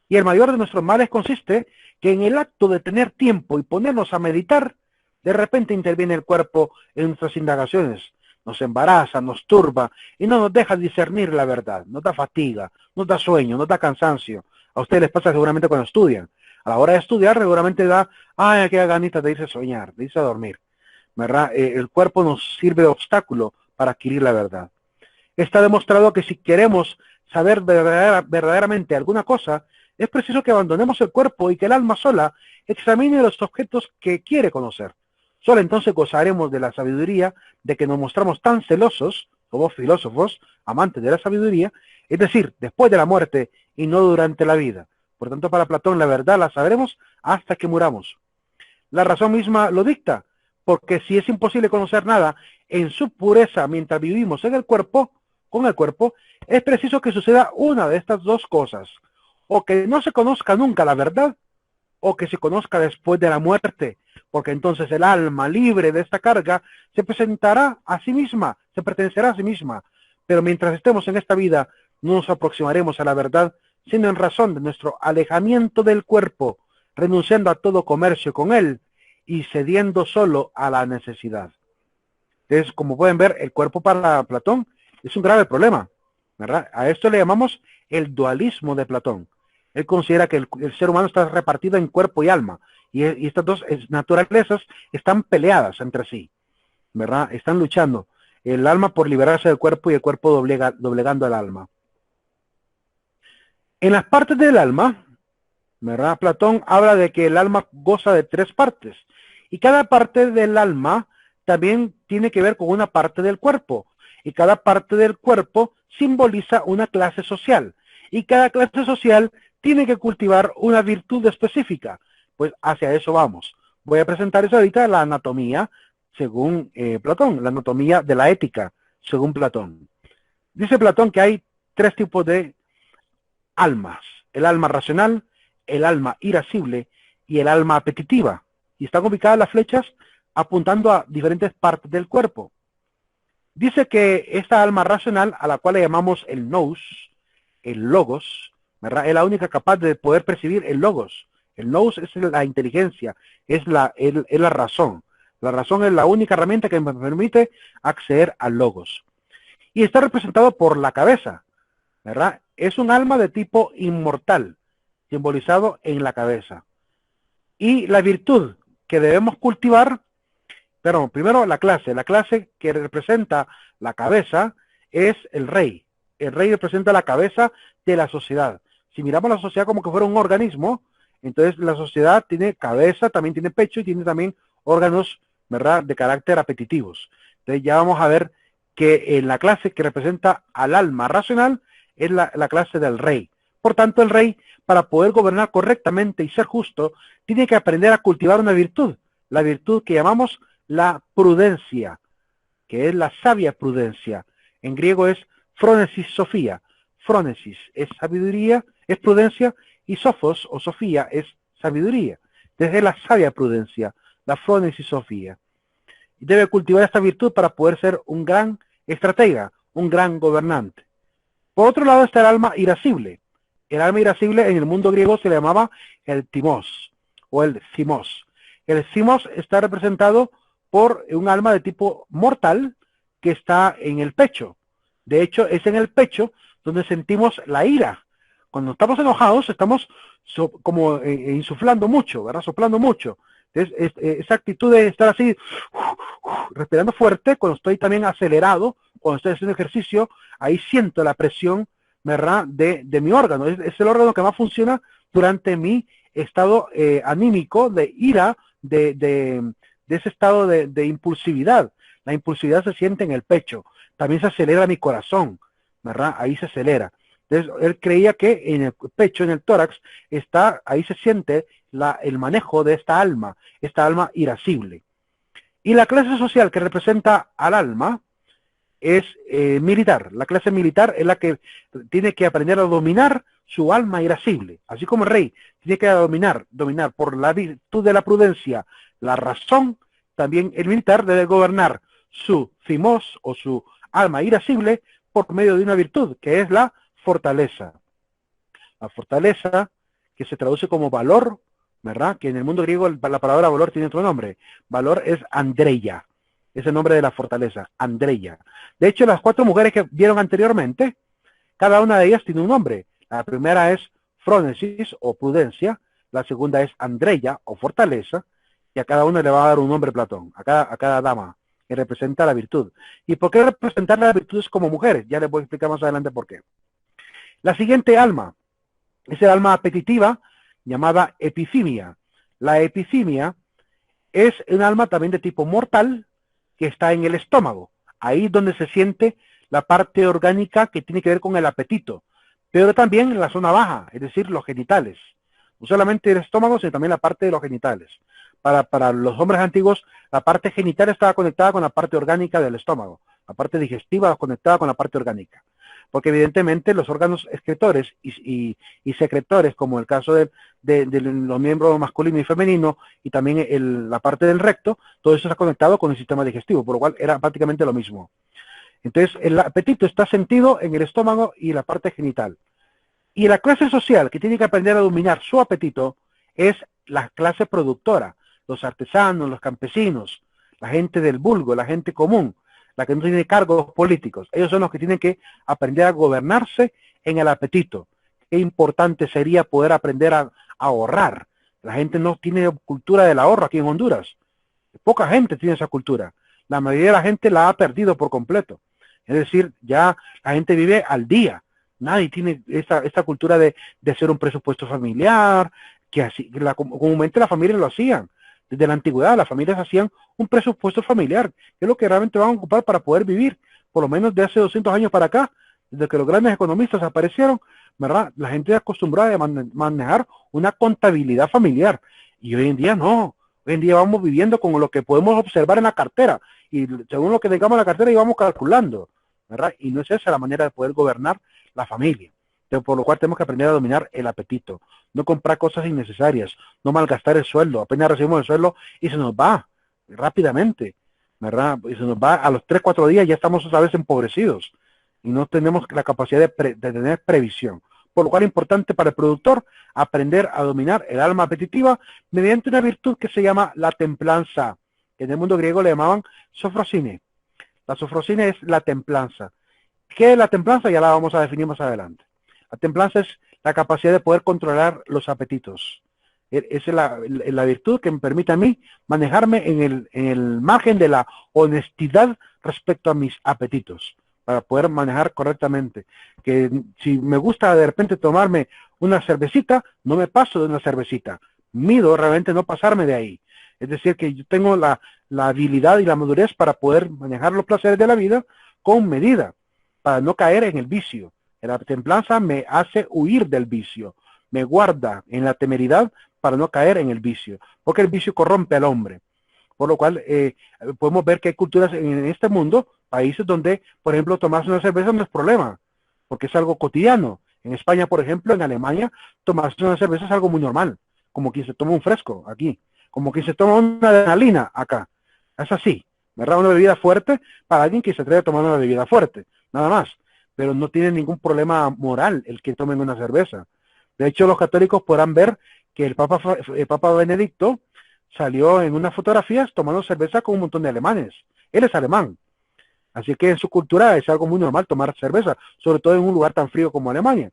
Y el mayor de nuestros males consiste que en el acto de tener tiempo y ponernos a meditar, de repente interviene el cuerpo en nuestras indagaciones, nos embaraza, nos turba y no nos deja discernir la verdad, nos da fatiga, nos da sueño, nos da cansancio. A ustedes les pasa seguramente cuando estudian. A la hora de estudiar seguramente da, ay, aquella ganita de irse a soñar, de irse a dormir, ¿verdad? El cuerpo nos sirve de obstáculo para adquirir la verdad. Está demostrado que si queremos saber verdaderamente alguna cosa, es preciso que abandonemos el cuerpo y que el alma sola examine los objetos que quiere conocer. Solo entonces gozaremos de la sabiduría de que nos mostramos tan celosos, como filósofos, amantes de la sabiduría, es decir, después de la muerte y no durante la vida. Por tanto, para Platón la verdad la sabremos hasta que muramos. La razón misma lo dicta, porque si es imposible conocer nada en su pureza mientras vivimos en el cuerpo, con el cuerpo, es preciso que suceda una de estas dos cosas, o que no se conozca nunca la verdad, o que se conozca después de la muerte, porque entonces el alma libre de esta carga se presentará a sí misma, se pertenecerá a sí misma, pero mientras estemos en esta vida no nos aproximaremos a la verdad, sino en razón de nuestro alejamiento del cuerpo, renunciando a todo comercio con él y cediendo solo a la necesidad. Entonces, como pueden ver, el cuerpo para Platón es un grave problema, ¿verdad? A esto le llamamos el dualismo de Platón. Él considera que el ser humano está repartido en cuerpo y alma, y estas dos naturalezas están peleadas entre sí, ¿verdad? Están luchando. El alma por liberarse del cuerpo y el cuerpo doblegando al alma. En las partes del alma, ¿verdad? Platón habla de que el alma goza de tres partes, y cada parte del alma también tiene que ver con una parte del cuerpo, y cada parte del cuerpo simboliza una clase social, y cada clase social tiene que cultivar una virtud específica. Pues hacia eso vamos. Voy a presentarles ahorita la anatomía según Platón, la anatomía de la ética según Platón. Dice Platón que hay tres tipos de almas: el alma racional, el alma irascible y el alma apetitiva. Y están ubicadas las flechas apuntando a diferentes partes del cuerpo. Dice que esta alma racional, a la cual le llamamos el nous, el logos, ¿verdad? Es la única capaz de poder percibir el logos. El nous es la inteligencia, es la razón. La razón es la única herramienta que me permite acceder al logos. Y está representado por la cabeza, ¿verdad? Es un alma de tipo inmortal, simbolizado en la cabeza. Y la virtud que debemos cultivar, pero primero la clase que representa la cabeza es el rey. El rey representa la cabeza de la sociedad. Si miramos la sociedad como que fuera un organismo, entonces la sociedad tiene cabeza, también tiene pecho y tiene también órganos, ¿verdad?, de carácter apetitivos. Entonces ya vamos a ver que en la clase que representa al alma racional es la clase del rey. Por tanto, el rey, para poder gobernar correctamente y ser justo, tiene que aprender a cultivar una virtud, la virtud que llamamos la prudencia, que es la sabia prudencia. En griego es phronesis Sofía. Phronesis es sabiduría, es prudencia, y sophos o Sofía es sabiduría. Desde la sabia prudencia, la phronesis Sofía. Y debe cultivar esta virtud para poder ser un gran estratega, un gran gobernante. Por otro lado está el alma irascible. El alma irascible en el mundo griego se le llamaba el timos o el cimos. El cimos está representado por un alma de tipo mortal que está en el pecho. De hecho, es en el pecho donde sentimos la ira. Cuando estamos enojados, estamos como insuflando mucho, ¿verdad? Soplando mucho. Entonces, esa actitud de estar así, respirando fuerte, cuando estoy también acelerado, cuando estoy haciendo ejercicio, ahí siento la presión, ¿verdad?, de mi órgano. Es el órgano que más funciona durante mi estado anímico de ira, de ese estado de impulsividad. La impulsividad se siente en el pecho. También se acelera mi corazón, ¿verdad? Ahí se acelera. Entonces, él creía que en el pecho, en el tórax, ahí se siente el manejo de esta alma irascible. Y la clase social que representa al alma es militar. La clase militar es la que tiene que aprender a dominar su alma irascible. Así como el rey tiene que dominar por la virtud de la prudencia, la razón, también el militar debe gobernar su cimos o su alma irascible por medio de una virtud, que es la fortaleza. La fortaleza, que se traduce como valor, ¿verdad? Que en el mundo griego la palabra valor tiene otro nombre. Valor es Andreia. Es el nombre de la fortaleza, Andreia. De hecho, las 4 mujeres que vieron anteriormente, cada una de ellas tiene un nombre. La primera es Phronesis o prudencia, la segunda es Andreia o fortaleza, y a cada una le va a dar un nombre Platón, a cada dama, que representa la virtud. ¿Y por qué representar las virtudes como mujeres? Ya les voy a explicar más adelante por qué. La siguiente alma Es el alma apetitiva llamada epicimia. La epicimia es un alma también de tipo mortal que está en el estómago. Ahí es donde se siente la parte orgánica que tiene que ver con el apetito, pero también en la zona baja, es decir, los genitales. No solamente el estómago, sino también la parte de los genitales. Para los hombres antiguos, la parte genital estaba conectada con la parte orgánica del estómago. La parte digestiva conectada con la parte orgánica. Porque evidentemente los órganos excretores y secretores, como el caso de los miembros masculino y femenino, y también la parte del recto, todo eso está conectado con el sistema digestivo, por lo cual era prácticamente lo mismo. Entonces, el apetito está sentido en el estómago y la parte genital. Y la clase social que tiene que aprender a dominar su apetito es la clase productora, los artesanos, los campesinos, la gente del vulgo, la gente común, la que no tiene cargos políticos. Ellos son los que tienen que aprender a gobernarse en el apetito. Qué importante sería poder aprender a ahorrar. La gente no tiene cultura del ahorro aquí en Honduras. Poca gente tiene esa cultura. La mayoría de la gente la ha perdido por completo. Es decir, ya la gente vive al día. Nadie tiene esta cultura de hacer un presupuesto familiar, que así, comúnmente las familias lo hacían. Desde la antigüedad las familias hacían un presupuesto familiar, que es lo que realmente van a ocupar para poder vivir, por lo menos de hace 200 años para acá, desde que los grandes economistas aparecieron, ¿verdad? La gente es acostumbrada a manejar una contabilidad familiar, y hoy en día no. Hoy en día vamos viviendo con lo que podemos observar en la cartera, y según lo que tengamos en la cartera íbamos calculando, ¿verdad? Y no es esa la manera de poder gobernar la familia. Entonces, por lo cual tenemos que aprender a dominar el apetito, no comprar cosas innecesarias, no malgastar el sueldo, apenas recibimos el sueldo y se nos va rápidamente, ¿verdad? Y se nos va a los 3, 4 días, ya estamos otra vez empobrecidos y no tenemos la capacidad de tener previsión. Por lo cual es importante para el productor aprender a dominar el alma apetitiva mediante una virtud que se llama la templanza, que en el mundo griego le llamaban sofrosine. La sofrosine es la templanza. ¿Qué es la templanza? Ya la vamos a definir más adelante. La templanza es la capacidad de poder controlar los apetitos. Es la virtud que me permite a mí manejarme en el margen de la honestidad respecto a mis apetitos, para poder manejar correctamente. Que si me gusta de repente tomarme una cervecita, no me paso de una cervecita. Mido realmente no pasarme de ahí. Es decir, que yo tengo la habilidad y la madurez para poder manejar los placeres de la vida con medida, para no caer en el vicio. La templanza me hace huir del vicio, me guarda en la temeridad para no caer en el vicio, porque el vicio corrompe al hombre. Por lo cual podemos ver que hay culturas en este mundo, países donde, por ejemplo, tomarse una cerveza no es problema, porque es algo cotidiano. En España, por ejemplo, en Alemania, tomarse una cerveza es algo muy normal, como quien se toma un fresco aquí, como quien se toma una adrenalina acá. Es así, ¿verdad? Una bebida fuerte para alguien que se atreve a tomar una bebida fuerte, nada más. Pero no tiene ningún problema moral el que tomen una cerveza. De hecho, los católicos podrán ver que el Papa Benedicto salió en unas fotografías tomando cerveza con un montón de alemanes. Él es alemán. Así que en su cultura es algo muy normal tomar cerveza, sobre todo en un lugar tan frío como Alemania.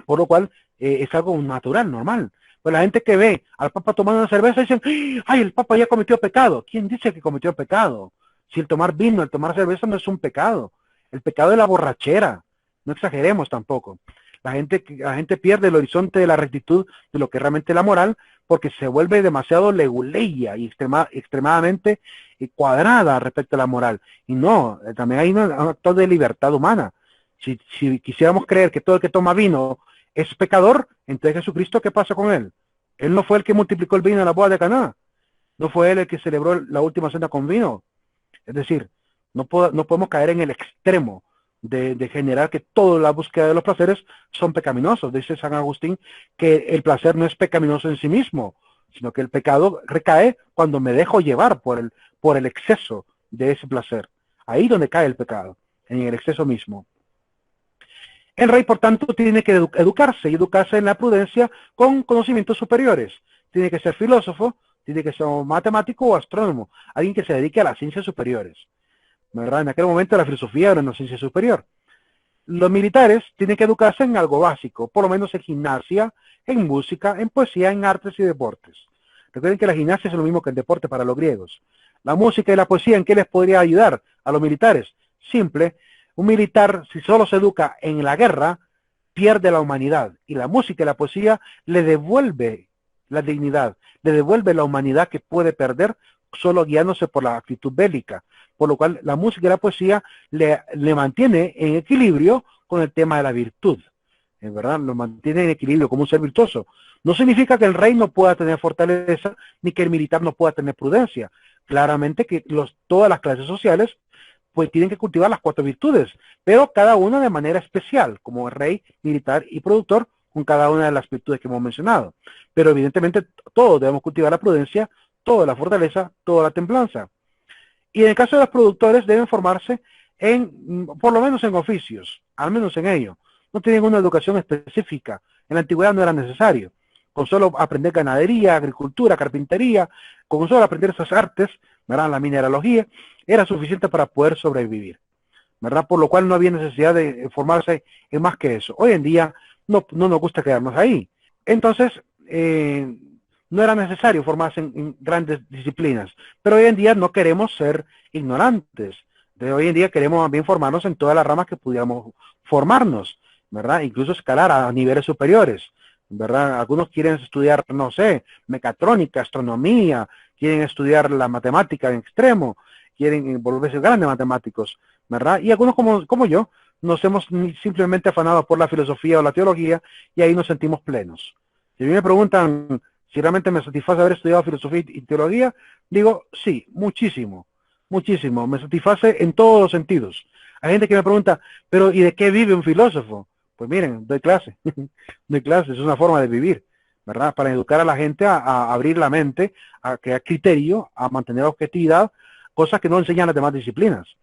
Por lo cual es algo natural, normal. Pues la gente que ve al Papa tomando una cerveza dicen, ¡ay, el Papa ya cometió pecado! ¿Quién dice que cometió pecado? Si el tomar vino, el tomar cerveza no es un pecado. El pecado es la borrachera. No exageremos tampoco. La gente pierde el horizonte de la rectitud de lo que es realmente la moral porque se vuelve demasiado leguleya y extremadamente cuadrada respecto a la moral. Y no, también hay un acto de libertad humana. Si quisiéramos creer que todo el que toma vino es pecador, entonces Jesucristo, ¿qué pasa con él? Él no fue el que multiplicó el vino en la boda de Caná. No fue él el que celebró la última cena con vino. Es decir, no podemos caer en el extremo de generar que toda la búsqueda de los placeres son pecaminosos. Dice San Agustín que el placer no es pecaminoso en sí mismo, sino que el pecado recae cuando me dejo llevar por el exceso de ese placer. Ahí donde cae el pecado, en el exceso mismo. El rey, por tanto, tiene que educarse y educarse en la prudencia con conocimientos superiores. Tiene que ser filósofo, tiene que ser matemático o astrónomo, alguien que se dedique a las ciencias superiores. ¿Verdad? En aquel momento la filosofía era una ciencia superior. Los militares tienen que educarse en algo básico, por lo menos en gimnasia, en música, en poesía, en artes y deportes. Recuerden que la gimnasia es lo mismo que el deporte para los griegos. La música y la poesía, ¿en qué les podría ayudar a los militares? Simple, un militar, si solo se educa en la guerra, pierde la humanidad. Y la música y la poesía le devuelve la dignidad, le devuelve la humanidad que puede perder solo guiándose por la actitud bélica. Por lo cual la música y la poesía le mantiene en equilibrio con el tema de la virtud. En verdad, lo mantiene en equilibrio como un ser virtuoso. No significa que el rey no pueda tener fortaleza, ni que el militar no pueda tener prudencia. Claramente que todas las clases sociales pues tienen que cultivar las 4 virtudes, pero cada una de manera especial, como rey, militar y productor, con cada una de las virtudes que hemos mencionado. Pero evidentemente todos debemos cultivar la prudencia, toda la fortaleza, toda la templanza. Y en el caso de los productores deben formarse por lo menos en oficios, al menos en ello. No tienen una educación específica. En la antigüedad no era necesario. Con solo aprender ganadería, agricultura, carpintería, con solo aprender esas artes, ¿verdad? La mineralogía, era suficiente para poder sobrevivir, ¿verdad? Por lo cual no había necesidad de formarse en más que eso. Hoy en día no nos gusta quedarnos ahí. Entonces, no era necesario formarse en grandes disciplinas, pero hoy en día no queremos ser ignorantes. Hoy en día queremos también formarnos en todas las ramas que pudiéramos formarnos, ¿verdad? Incluso escalar a niveles superiores, ¿verdad? Algunos quieren estudiar, no sé, mecatrónica, astronomía, quieren estudiar la matemática en extremo, quieren volverse grandes matemáticos, ¿verdad? Y algunos como yo, nos hemos simplemente afanado por la filosofía o la teología y ahí nos sentimos plenos. Si a mí me preguntan si realmente me satisface haber estudiado filosofía y teología, digo, sí, muchísimo, muchísimo, me satisface en todos los sentidos. Hay gente que me pregunta, pero ¿y de qué vive un filósofo? Pues miren, doy clase, doy clase, es una forma de vivir, ¿verdad? Para educar a la gente a abrir la mente, a crear criterio, a mantener objetividad, cosas que no enseñan las demás disciplinas.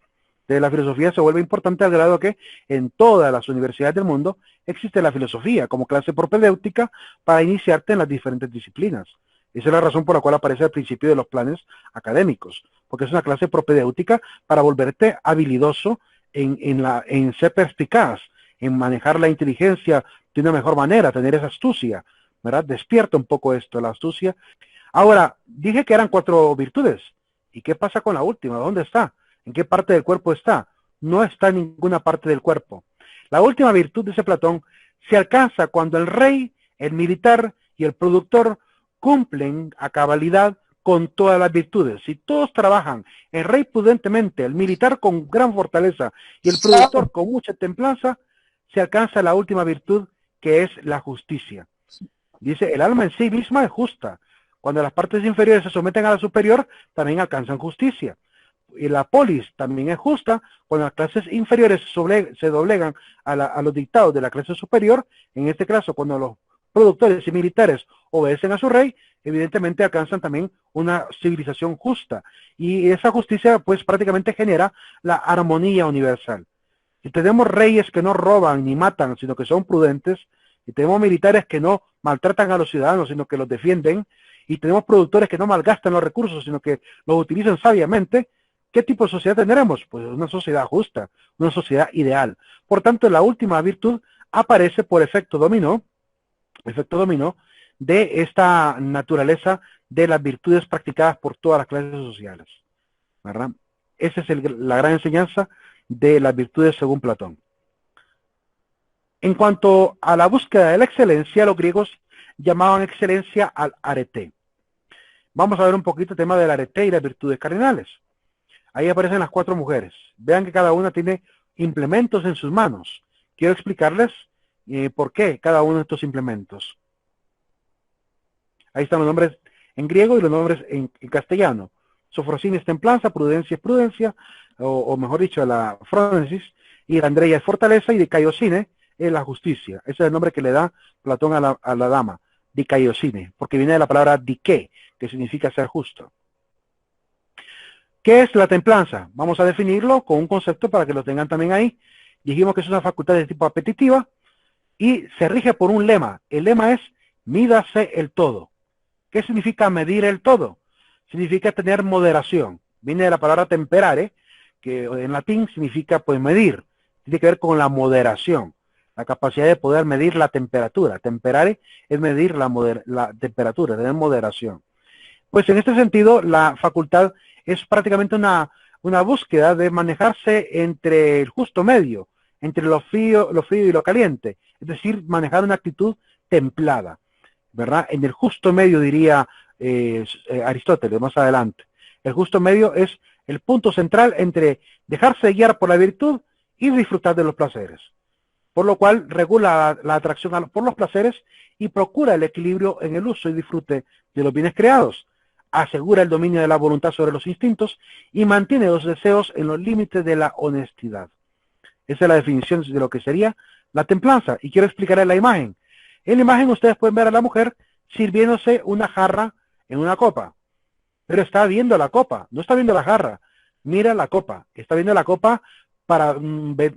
De la filosofía se vuelve importante al grado que en todas las universidades del mundo existe la filosofía como clase propedéutica para iniciarte en las diferentes disciplinas. Esa es la razón por la cual aparece al principio de los planes académicos, porque es una clase propedéutica para volverte habilidoso en ser perspicaz, en manejar la inteligencia de una mejor manera, tener esa astucia, ¿verdad? Despierta un poco esto, la astucia. Ahora, dije que eran 4 virtudes. ¿Y qué pasa con la última? ¿Dónde está? ¿En qué parte del cuerpo está? No está en ninguna parte del cuerpo. La última virtud, dice Platón, se alcanza cuando el rey, el militar y el productor cumplen a cabalidad con todas las virtudes. Si todos trabajan, el rey prudentemente, el militar con gran fortaleza y el productor con mucha templanza, se alcanza la última virtud, que es la justicia. Dice, el alma en sí misma es justa. Cuando las partes inferiores se someten a la superior, también alcanzan justicia. Y la polis también es justa. Cuando las clases inferiores se doblegan a los dictados de la clase superior, en este caso, cuando los productores y militares obedecen a su rey, evidentemente alcanzan también una civilización justa. Y esa justicia, pues, prácticamente genera la armonía universal. Si tenemos reyes que no roban ni matan, sino que son prudentes, y tenemos militares que no maltratan a los ciudadanos, sino que los defienden, y tenemos productores que no malgastan los recursos, sino que los utilizan sabiamente, ¿qué tipo de sociedad tendremos? Pues una sociedad justa, una sociedad ideal. Por tanto, la última virtud aparece por efecto dominó de esta naturaleza de las virtudes practicadas por todas las clases sociales, ¿verdad? Esa es la gran enseñanza de las virtudes según Platón. En cuanto a la búsqueda de la excelencia, los griegos llamaban excelencia al arete. Vamos a ver un poquito el tema del arete y las virtudes cardinales. Ahí aparecen las 4 mujeres. Vean que cada una tiene implementos en sus manos. Quiero explicarles por qué cada uno de estos implementos. Ahí están los nombres en griego y los nombres en castellano. Sofrosine es templanza, prudencia es prudencia, o mejor dicho, la fronesis, y la Andrea es fortaleza, y dikaiosine es la justicia. Ese es el nombre que le da Platón a la dama, dikaiosine, porque viene de la palabra dike, que significa ser justo. ¿Qué es la templanza? Vamos a definirlo con un concepto para que lo tengan también ahí. Dijimos que es una facultad de tipo apetitiva y se rige por un lema. El lema es mídase el todo. ¿Qué significa medir el todo? Significa tener moderación. Viene de la palabra temperare, que en latín significa pues medir. Tiene que ver con la moderación, la capacidad de poder medir la temperatura. Temperare es medir la temperatura, tener moderación. Pues en este sentido, la facultad es prácticamente una búsqueda de manejarse entre el justo medio, entre lo frío y lo caliente, es decir, manejar una actitud templada, ¿verdad? En el justo medio, diría Aristóteles más adelante. El justo medio es el punto central entre dejarse guiar por la virtud y disfrutar de los placeres, por lo cual regula la atracción por los placeres y procura el equilibrio en el uso y disfrute de los bienes creados, asegura el dominio de la voluntad sobre los instintos y mantiene los deseos en los límites de la honestidad. Esa es la definición de lo que sería la templanza, y quiero explicarles la imagen. En la imagen ustedes pueden ver a la mujer sirviéndose una jarra en una copa, pero está viendo la copa, no está viendo la jarra, mira la copa, está viendo la copa para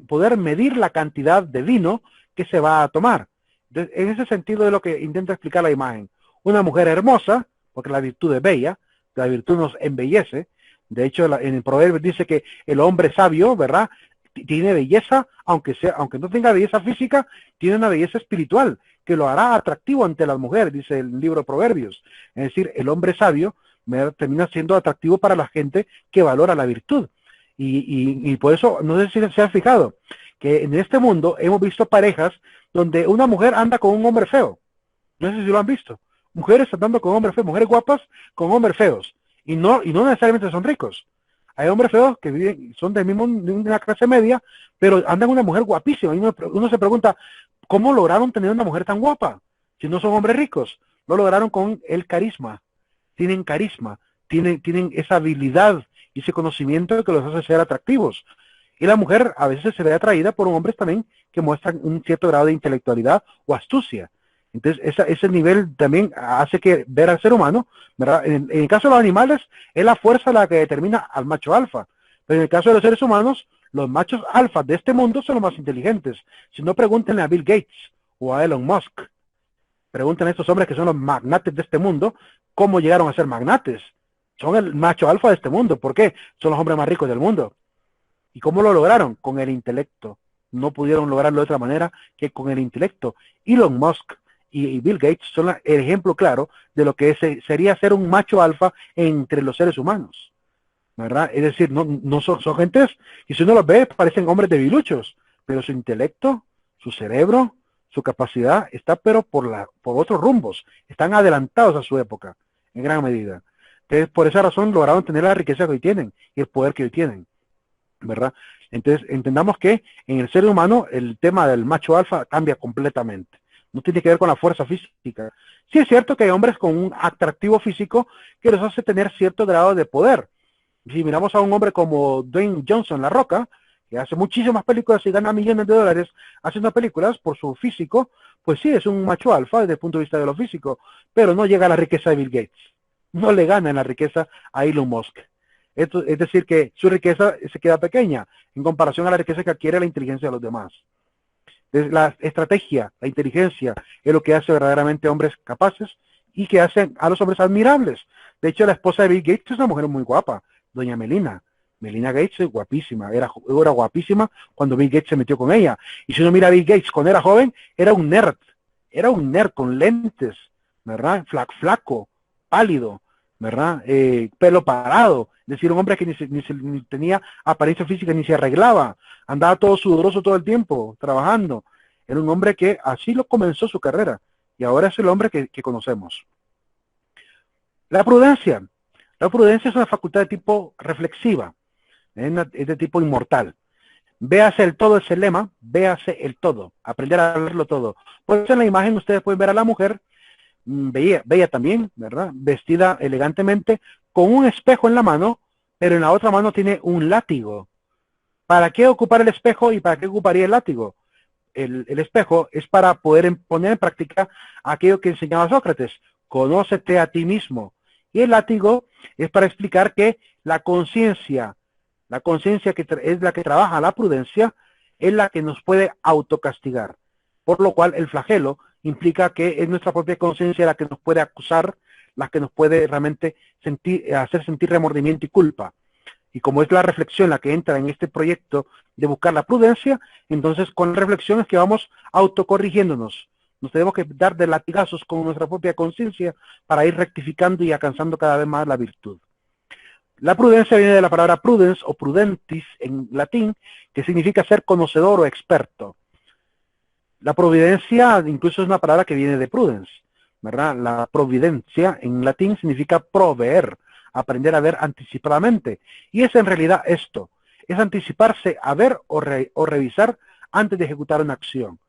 poder medir la cantidad de vino que se va a tomar. Entonces, en ese sentido es lo que intenta explicar la imagen. Una mujer hermosa, porque la virtud es bella, la virtud nos embellece. De hecho, en el proverbio dice que el hombre sabio, ¿verdad?, tiene belleza, aunque no tenga belleza física, tiene una belleza espiritual, que lo hará atractivo ante las mujeres, dice el libro de Proverbios. Es decir, el hombre sabio termina siendo atractivo para la gente que valora la virtud. Y por eso, no sé si se han fijado, que en este mundo hemos visto parejas donde una mujer anda con un hombre feo. No sé si lo han visto. Mujeres andando con hombres feos, mujeres guapas con hombres feos. Y no necesariamente son ricos. Hay hombres feos que viven, son de una clase media, pero andan una mujer guapísima. Y uno se pregunta, ¿cómo lograron tener una mujer tan guapa? Si no son hombres ricos. Lo lograron con el carisma. Tienen carisma, tienen esa habilidad y ese conocimiento que los hace ser atractivos. Y la mujer a veces se ve atraída por hombres también que muestran un cierto grado de intelectualidad o astucia. Entonces, ese nivel también hace que ver al ser humano, ¿verdad? En el caso de los animales, es la fuerza la que determina al macho alfa. Pero en el caso de los seres humanos, los machos alfa de este mundo son los más inteligentes. Si no, pregúntenle a Bill Gates o a Elon Musk. Pregunten a estos hombres que son los magnates de este mundo, cómo llegaron a ser magnates. Son el macho alfa de este mundo. ¿Por qué? Son los hombres más ricos del mundo. ¿Y cómo lo lograron? Con el intelecto. No pudieron lograrlo de otra manera que con el intelecto. Elon Musk y Bill Gates son el ejemplo claro de lo que sería ser un macho alfa entre los seres humanos, ¿verdad? Es decir, no son gentes, y si uno los ve, parecen hombres debiluchos, pero su intelecto, su cerebro, su capacidad está pero por otros rumbos, están adelantados a su época, en gran medida. Entonces, por esa razón lograron tener la riqueza que hoy tienen y el poder que hoy tienen, ¿verdad? Entonces, entendamos que en el ser humano el tema del macho alfa cambia completamente. No tiene que ver con la fuerza física. Sí es cierto que hay hombres con un atractivo físico que los hace tener cierto grado de poder. Si miramos a un hombre como Dwayne Johnson, La Roca, que hace muchísimas películas y gana millones de dólares haciendo películas por su físico, pues sí, es un macho alfa desde el punto de vista de lo físico, pero no llega a la riqueza de Bill Gates. No le gana en la riqueza a Elon Musk. Es decir, que su riqueza se queda pequeña en comparación a la riqueza que adquiere la inteligencia de los demás. La estrategia, la inteligencia, es lo que hace verdaderamente hombres capaces y que hacen a los hombres admirables. De hecho, la esposa de Bill Gates es una mujer muy guapa, doña Melina. Melina Gates es guapísima, era guapísima cuando Bill Gates se metió con ella. Y si uno mira a Bill Gates cuando era joven, era un nerd con lentes, ¿verdad? Flaco, pálido, ¿verdad? Pelo parado, es decir, un hombre que ni tenía apariencia física ni se arreglaba, andaba todo sudoroso todo el tiempo, trabajando. Era un hombre que así lo comenzó su carrera, y ahora es el hombre que conocemos. La prudencia es una facultad de tipo reflexiva, es de tipo inmortal. Véase el todo, es el lema, véase el todo, aprender a verlo todo. Por eso en la imagen ustedes pueden ver a la mujer, bella también, ¿verdad? Vestida elegantemente, con un espejo en la mano, pero en la otra mano tiene un látigo. ¿Para qué ocupar el espejo y para qué ocuparía el látigo? El espejo es para poder poner en práctica aquello que enseñaba Sócrates, conócete a ti mismo. Y el látigo es para explicar que la conciencia que es la que trabaja la prudencia, es la que nos puede autocastigar. Por lo cual el flagelo implica que es nuestra propia conciencia la que nos puede acusar, la que nos puede realmente hacer sentir remordimiento y culpa. Y como es la reflexión la que entra en este proyecto de buscar la prudencia, entonces con la reflexión es que vamos autocorrigiéndonos. Nos tenemos que dar de latigazos con nuestra propia conciencia para ir rectificando y alcanzando cada vez más la virtud. La prudencia viene de la palabra prudens o prudentis en latín, que significa ser conocedor o experto. La providencia incluso es una palabra que viene de prudence, ¿verdad? La providencia en latín significa proveer, aprender a ver anticipadamente. Y es en realidad esto, es anticiparse a ver o revisar antes de ejecutar una acción.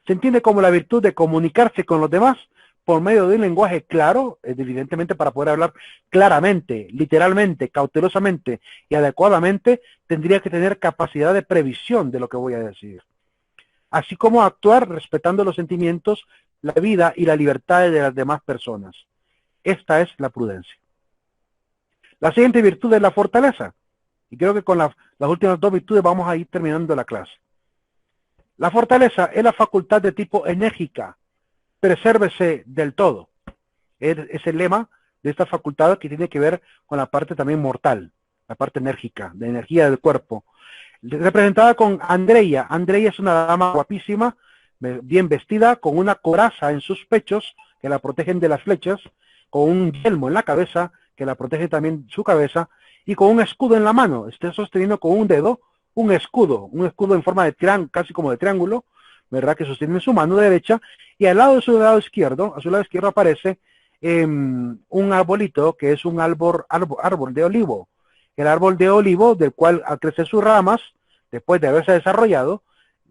Se entiende como la virtud de comunicarse con los demás por medio de un lenguaje claro, evidentemente para poder hablar claramente, literalmente, cautelosamente y adecuadamente, tendría que tener capacidad de previsión de lo que voy a decir. Así como actuar respetando los sentimientos, la vida y la libertad de las demás personas. Esta es la prudencia. La siguiente virtud es la fortaleza. Y creo que con las últimas dos virtudes vamos a ir terminando la clase. La fortaleza es la facultad de tipo enérgica. Presérvese del todo. Es el lema de esta facultad que tiene que ver con la parte también mortal, la parte enérgica, de energía del cuerpo. Representada con Andreia. Andreia es una dama guapísima, bien vestida, con una coraza en sus pechos que la protegen de las flechas, con un yelmo en la cabeza que la protege también su cabeza, y con un escudo en la mano. Está sosteniendo con un dedo un escudo en forma de triángulo, casi como de triángulo, ¿verdad? Que sostiene en su mano derecha, y al lado de su lado izquierdo, a su lado izquierdo aparece un arbolito que es un árbol de olivo. El árbol de olivo, del cual al crecer sus ramas, después de haberse desarrollado,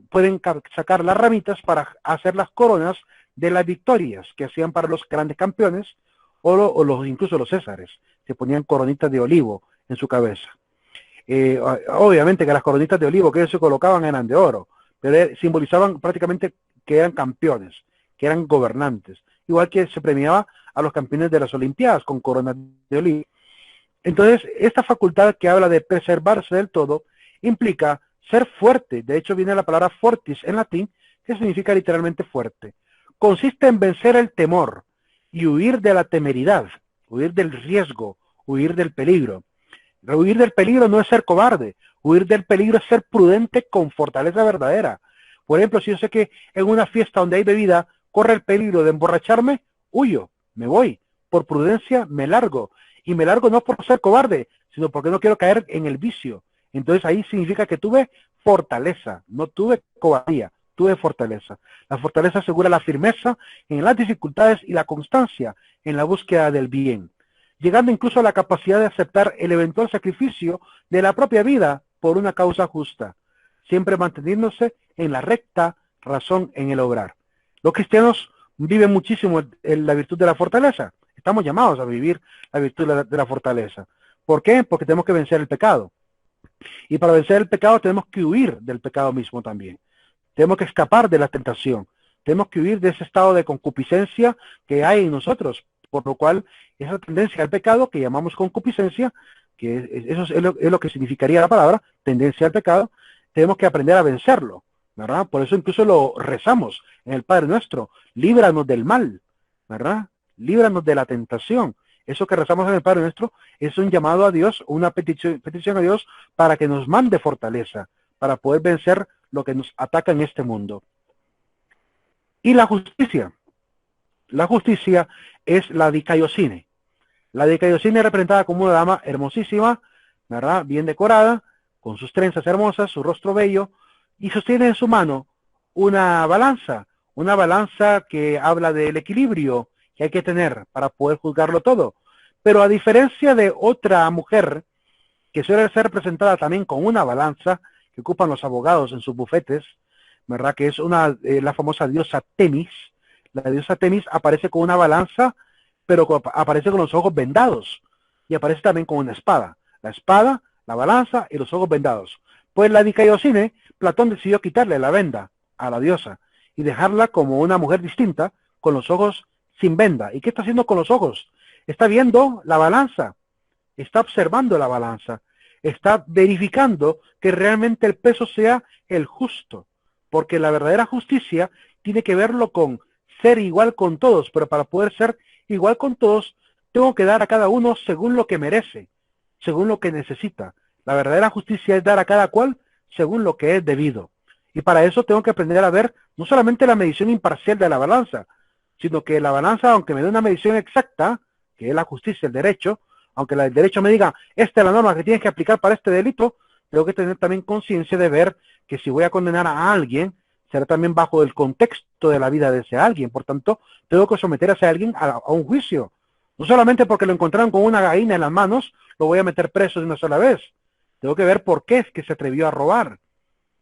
pueden sacar las ramitas para hacer las coronas de las victorias que hacían para los grandes campeones incluso los césares. Se ponían coronitas de olivo en su cabeza. Obviamente que las coronitas de olivo que ellos se colocaban eran de oro, pero simbolizaban prácticamente que eran campeones, que eran gobernantes. Igual que se premiaba a los campeones de las Olimpiadas con coronas de olivo. Entonces, esta facultad que habla de preservarse del todo implica ser fuerte. De hecho, viene la palabra fortis en latín, que significa literalmente fuerte. Consiste en vencer el temor y huir de la temeridad, huir del riesgo, huir del peligro. Huir del peligro no es ser cobarde, huir del peligro es ser prudente con fortaleza verdadera. Por ejemplo, si yo sé que en una fiesta donde hay bebida corre el peligro de emborracharme, huyo, me voy. Por prudencia me largo. Y me largo no por ser cobarde, sino porque no quiero caer en el vicio. Entonces ahí significa que tuve fortaleza, no tuve cobardía, tuve fortaleza. La fortaleza asegura la firmeza en las dificultades y la constancia en la búsqueda del bien, llegando incluso a la capacidad de aceptar el eventual sacrificio de la propia vida por una causa justa, siempre manteniéndose en la recta razón en el obrar. Los cristianos viven muchísimo en la virtud de la fortaleza. Estamos llamados a vivir la virtud de la fortaleza. ¿Por qué? Porque tenemos que vencer el pecado. Y para vencer el pecado tenemos que huir del pecado mismo también. Tenemos que escapar de la tentación. Tenemos que huir de ese estado de concupiscencia que hay en nosotros. Por lo cual, esa tendencia al pecado que llamamos concupiscencia, que eso es lo que significaría la palabra, tendencia al pecado, tenemos que aprender a vencerlo, ¿verdad? Por eso incluso lo rezamos en el Padre Nuestro. Líbranos del mal, ¿verdad? Líbranos de la tentación. Eso que rezamos en el Padre Nuestro es un llamado a Dios, una petición a Dios para que nos mande fortaleza, para poder vencer lo que nos ataca en este mundo. Y la justicia. La justicia es la dikaiosine. La dikaiosine es representada como una dama hermosísima, ¿verdad? Bien decorada, con sus trenzas hermosas, su rostro bello, y sostiene en su mano una balanza que habla del equilibrio que hay que tener para poder juzgarlo todo. Pero a diferencia de otra mujer que suele ser representada también con una balanza que ocupan los abogados en sus bufetes, ¿verdad? Que es la famosa diosa Temis. La diosa Temis aparece con una balanza, pero aparece con los ojos vendados y aparece también con una espada. La espada, la balanza y los ojos vendados. Pues la dikaiosine, Platón decidió quitarle la venda a la diosa y dejarla como una mujer distinta con los ojos sin venda. ¿Y qué está haciendo con los ojos? Está viendo la balanza, está observando la balanza, está verificando que realmente el peso sea el justo, porque la verdadera justicia tiene que verlo con ser igual con todos, pero para poder ser igual con todos, tengo que dar a cada uno según lo que merece, según lo que necesita. La verdadera justicia es dar a cada cual según lo que es debido. Y para eso tengo que aprender a ver no solamente la medición imparcial de la balanza, sino que la balanza, aunque me dé una medición exacta, que es la justicia, el derecho, aunque el derecho me diga, esta es la norma que tienes que aplicar para este delito, tengo que tener también conciencia de ver que si voy a condenar a alguien, será también bajo el contexto de la vida de ese alguien. Por tanto, tengo que someter a ese alguien a un juicio. No solamente porque lo encontraron con una gallina en las manos, lo voy a meter preso de una sola vez. Tengo que ver por qué es que se atrevió a robar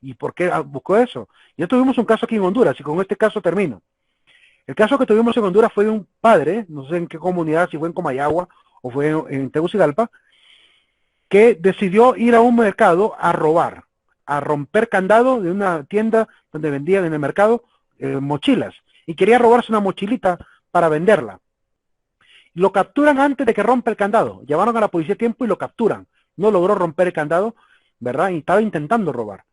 y por qué buscó eso. Ya tuvimos un caso aquí en Honduras y con este caso termino. El caso que tuvimos en Honduras fue de un padre, no sé en qué comunidad, si fue en Comayagua o fue en Tegucigalpa, que decidió ir a un mercado a robar, a romper candado de una tienda donde vendían en el mercado mochilas, y quería robarse una mochilita para venderla. Lo capturan antes de que rompa el candado, llevaron a la policía a tiempo y lo capturan. No logró romper el candado, ¿verdad? Y estaba intentando robar.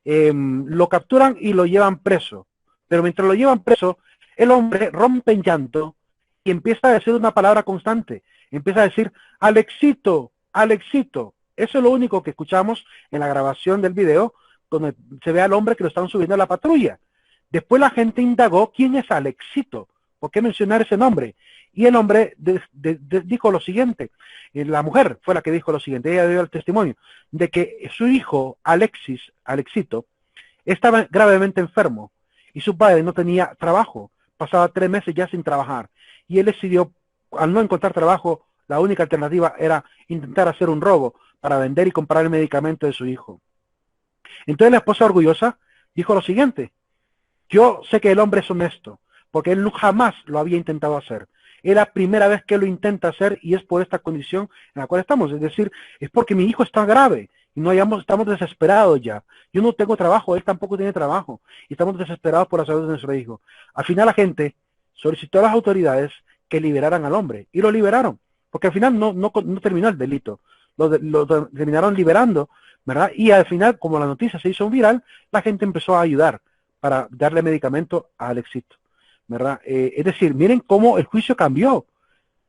Lo capturan y lo llevan preso. Pero mientras lo llevan preso, el hombre rompe en llanto y empieza a decir una palabra constante. Empieza a decir, Alexito, Alexito. Eso es lo único que escuchamos en la grabación del video, donde se ve al hombre que lo están subiendo a la patrulla. Después la gente indagó quién es Alexito, por qué mencionar ese nombre. Y el hombre dijo lo siguiente, la mujer fue la que dijo lo siguiente, ella dio el testimonio, de que su hijo Alexito, estaba gravemente enfermo y su padre no tenía trabajo, pasaba 3 meses ya sin trabajar. Y él decidió, al no encontrar trabajo, la única alternativa era intentar hacer un robo para vender y comprar el medicamento de su hijo. Entonces la esposa orgullosa dijo lo siguiente, yo sé que el hombre es honesto, porque él jamás lo había intentado hacer. Es la primera vez que lo intenta hacer y es por esta condición en la cual estamos. Es decir, es porque mi hijo está grave y no estamos desesperados ya. Yo no tengo trabajo, él tampoco tiene trabajo y estamos desesperados por la salud de nuestro hijo. Al final la gente solicitó a las autoridades que liberaran al hombre y lo liberaron, porque al final no terminó el delito. Lo terminaron liberando, ¿verdad? Y al final, como la noticia se hizo viral, la gente empezó a ayudar para darle medicamento a Alexito, ¿verdad? Es decir, miren cómo el juicio cambió.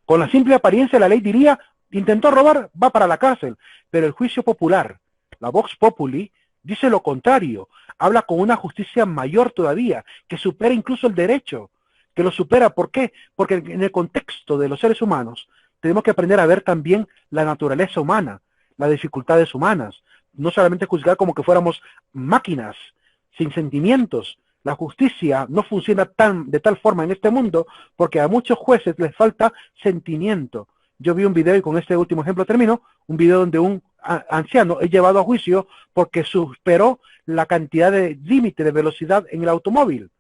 Con la simple apariencia la ley diría, intentó robar, va para la cárcel. Pero el juicio popular, la Vox Populi, dice lo contrario. Habla con una justicia mayor todavía, que supera incluso el derecho, que lo supera. ¿Por qué? Porque en el contexto de los seres humanos tenemos que aprender a ver también la naturaleza humana, las dificultades humanas. No solamente juzgar como que fuéramos máquinas, sin sentimientos. La justicia no funciona de tal forma en este mundo porque a muchos jueces les falta sentimiento. Yo vi un video, y con este último ejemplo termino, un video donde un anciano es llevado a juicio porque superó la cantidad de límite de velocidad en el automóvil.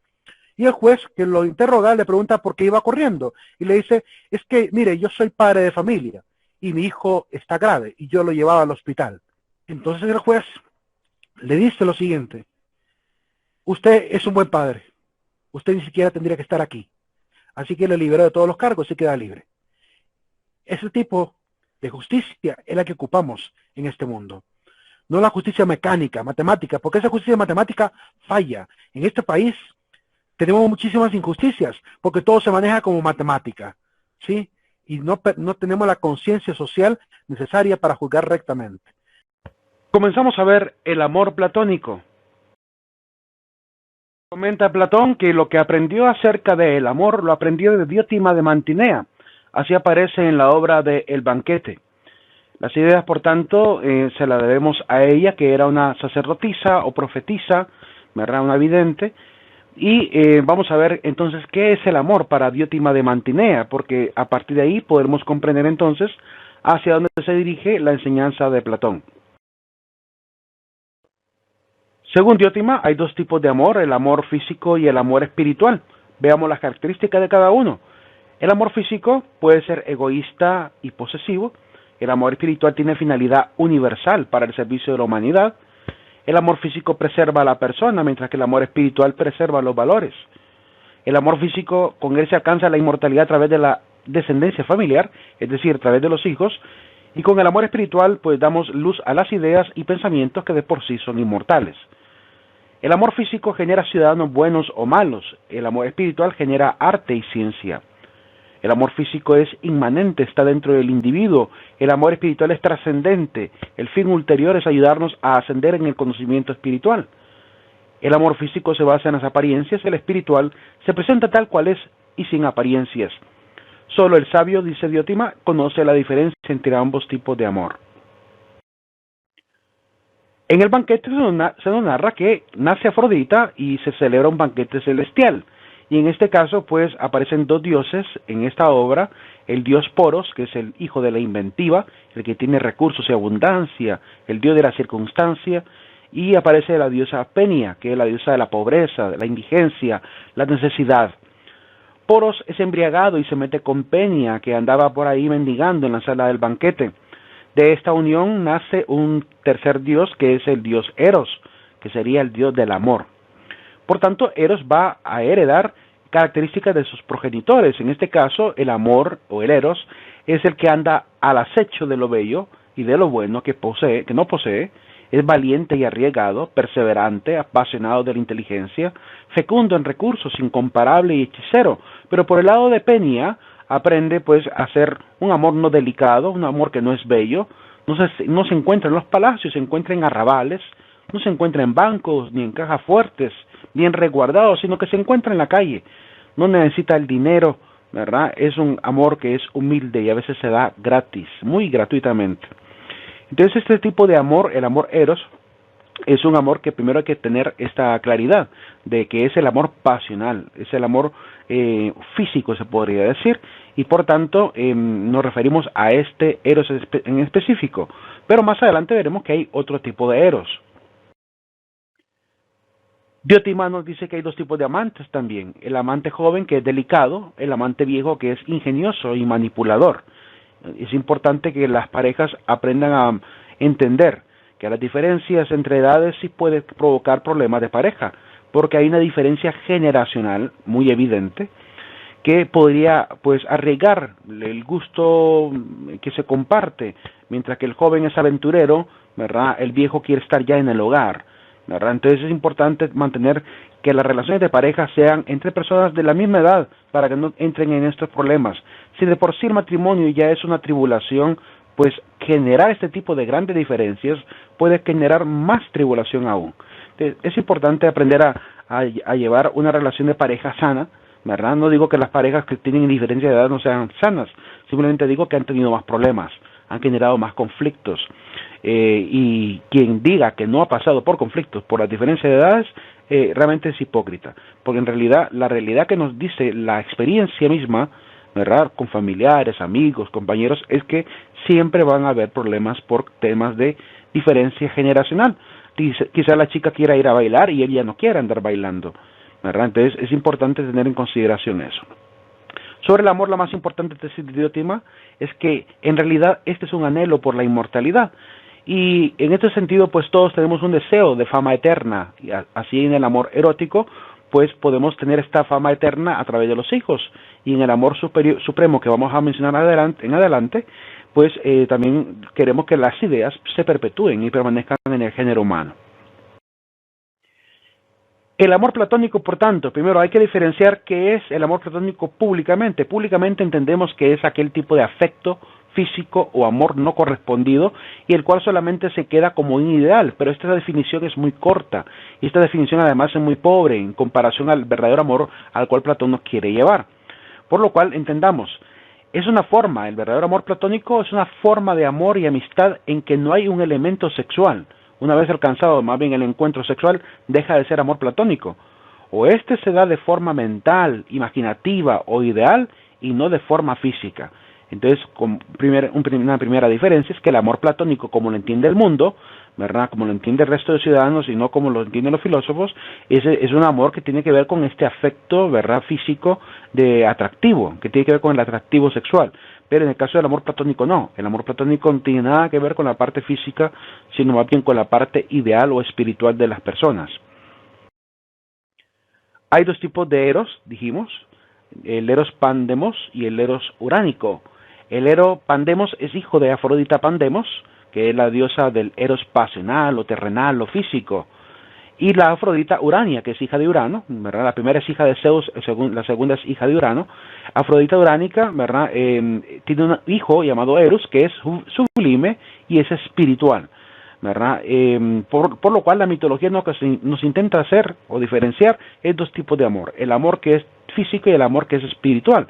Y el juez que lo interroga le pregunta por qué iba corriendo. Y le dice, es que, mire, yo soy padre de familia y mi hijo está grave y yo lo llevaba al hospital. Entonces el juez le dice lo siguiente, usted es un buen padre, usted ni siquiera tendría que estar aquí, así que le liberó de todos los cargos y queda libre. Ese tipo de justicia es la que ocupamos en este mundo. No la justicia mecánica, matemática, porque esa justicia matemática falla. En este país tenemos muchísimas injusticias, porque todo se maneja como matemática, ¿sí? Y no tenemos la conciencia social necesaria para juzgar rectamente. Comenzamos a ver el amor platónico. Comenta Platón que lo que aprendió acerca del amor lo aprendió de Diótima de Mantinea. Así aparece en la obra de El banquete. Las ideas, por tanto, se las debemos a ella, que era una sacerdotisa o profetisa, ¿verdad? Una vidente. Y vamos a ver entonces qué es el amor para Diótima de Mantinea, porque a partir de ahí podremos comprender entonces hacia dónde se dirige la enseñanza de Platón. Según Diótima, hay 2 tipos de amor, el amor físico y el amor espiritual. Veamos las características de cada uno. El amor físico puede ser egoísta y posesivo. El amor espiritual tiene finalidad universal para el servicio de la humanidad. El amor físico preserva a la persona, mientras que el amor espiritual preserva los valores. El amor físico, con él se alcanza la inmortalidad a través de la descendencia familiar, es decir, a través de los hijos, y con el amor espiritual pues damos luz a las ideas y pensamientos que de por sí son inmortales. El amor físico genera ciudadanos buenos o malos. El amor espiritual genera arte y ciencia. El amor físico es inmanente, está dentro del individuo. El amor espiritual es trascendente. El fin ulterior es ayudarnos a ascender en el conocimiento espiritual. El amor físico se basa en las apariencias, el espiritual se presenta tal cual es y sin apariencias. Solo el sabio, dice Diótima, conoce la diferencia entre ambos tipos de amor. En el banquete se nos narra que nace Afrodita y se celebra un banquete celestial. Y en este caso, pues, aparecen dos dioses en esta obra, el dios Poros, que es el hijo de la inventiva, el que tiene recursos y abundancia, el dios de la circunstancia, y aparece la diosa Penia, que es la diosa de la pobreza, de la indigencia, la necesidad. Poros es embriagado y se mete con Penia, que andaba por ahí mendigando en la sala del banquete. De esta unión nace un tercer dios, que es el dios Eros, que sería el dios del amor. Por tanto, Eros va a heredar características de sus progenitores. En este caso, el amor o el Eros es el que anda al acecho de lo bello y de lo bueno que no posee, es valiente y arriesgado, perseverante, apasionado de la inteligencia, fecundo en recursos, incomparable y hechicero. Pero por el lado de Penia, aprende pues a ser un amor no delicado, un amor que no es bello, no se encuentra en los palacios, se encuentra en arrabales, no se encuentra en bancos ni en cajas fuertes, bien resguardado, sino que se encuentra en la calle. No necesita el dinero, ¿verdad? Es un amor que es humilde y a veces se da gratis, muy gratuitamente. Entonces este tipo de amor, el amor eros, es un amor que primero hay que tener esta claridad de que es el amor pasional, es el amor físico se podría decir, y por tanto nos referimos a este eros en específico, pero más adelante veremos que hay otro tipo de eros. Diotima nos dice que hay dos tipos de amantes también, el amante joven que es delicado, el amante viejo que es ingenioso y manipulador. Es importante que las parejas aprendan a entender que las diferencias entre edades sí pueden provocar problemas de pareja, porque hay una diferencia generacional muy evidente que podría pues arriesgar el gusto que se comparte, mientras que el joven es aventurero, ¿verdad? El viejo quiere estar ya en el hogar, ¿verdad? Entonces es importante mantener que las relaciones de pareja sean entre personas de la misma edad para que no entren en estos problemas. Si de por sí el matrimonio ya es una tribulación, pues generar este tipo de grandes diferencias puede generar más tribulación aún. Entonces, es importante aprender a llevar una relación de pareja sana, ¿verdad? No digo que las parejas que tienen diferencia de edad no sean sanas, simplemente digo que han tenido más problemas, han generado más conflictos. Y quien diga que no ha pasado por conflictos por la diferencia de edades, realmente es hipócrita, porque en realidad la realidad que nos dice la experiencia misma, ¿verdad? Con familiares, amigos, compañeros, es que siempre van a haber problemas por temas de diferencia generacional. Quizá la chica quiera ir a bailar y ella no quiera andar bailando, ¿verdad? Entonces es importante tener en consideración eso. Sobre el amor, lo más importante de este Diotima es que en realidad este es un anhelo por la inmortalidad. Y en este sentido, pues todos tenemos un deseo de fama eterna. Y así en el amor erótico, pues podemos tener esta fama eterna a través de los hijos. Y en el amor supremo que vamos a mencionar en adelante, pues también queremos que las ideas se perpetúen y permanezcan en el género humano. El amor platónico, por tanto, primero hay que diferenciar qué es el amor platónico públicamente. Públicamente entendemos que es aquel tipo de afecto físico o amor no correspondido y el cual solamente se queda como un ideal, pero esta definición es muy corta y esta definición además es muy pobre en comparación al verdadero amor al cual Platón nos quiere llevar. Por lo cual entendamos, es una forma, el verdadero amor platónico es una forma de amor y amistad en que no hay un elemento sexual. Una vez alcanzado más bien el encuentro sexual, deja de ser amor platónico. O este se da de forma mental, imaginativa o ideal y no de forma física. Entonces, una primera diferencia es que el amor platónico, como lo entiende el mundo, ¿verdad? Como lo entiende el resto de ciudadanos y no como lo entienden los filósofos, es un amor que tiene que ver con este afecto, ¿verdad? Físico de atractivo, que tiene que ver con el atractivo sexual. Pero en el caso del amor platónico no, el amor platónico no tiene nada que ver con la parte física, sino más bien con la parte ideal o espiritual de las personas. Hay dos tipos de eros, dijimos, el eros pandemos y el eros uránico. El eros pandemos es hijo de Afrodita Pandemos, que es la diosa del eros pasional o terrenal o físico, y la Afrodita Urania, que es hija de Urano, ¿verdad? La primera es hija de Zeus, la segunda es hija de Urano. Afrodita Uránica, ¿verdad? Tiene un hijo llamado Eros, que es sublime y es espiritual, ¿verdad? Por lo cual la mitología nos intenta hacer o diferenciar es dos tipos de amor, el amor que es físico y el amor que es espiritual.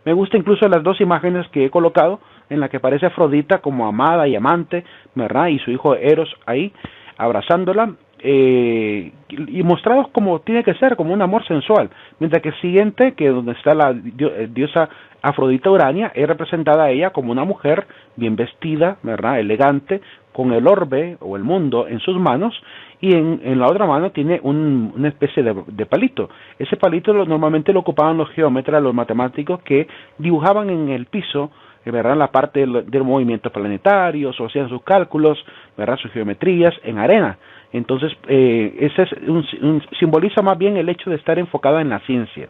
Me gusta incluso las dos imágenes que he colocado, en la que aparece Afrodita como amada y amante, ¿verdad? Y su hijo Eros ahí. abrazándola, y mostrados como tiene que ser, como un amor sensual, mientras que el siguiente, que donde está la diosa Afrodita Urania, es representada ella como una mujer bien vestida, ¿verdad?, elegante, con el orbe o el mundo en sus manos, y en la otra mano tiene una especie de palito. Ese palito normalmente lo ocupaban los geómetras, los matemáticos, que dibujaban en el piso, ¿verdad?, la parte de los movimientos planetarios, o hacían sus cálculos, ¿verdad?, sus geometrías en arena. Entonces, ese es simboliza más bien el hecho de estar enfocada en la ciencia,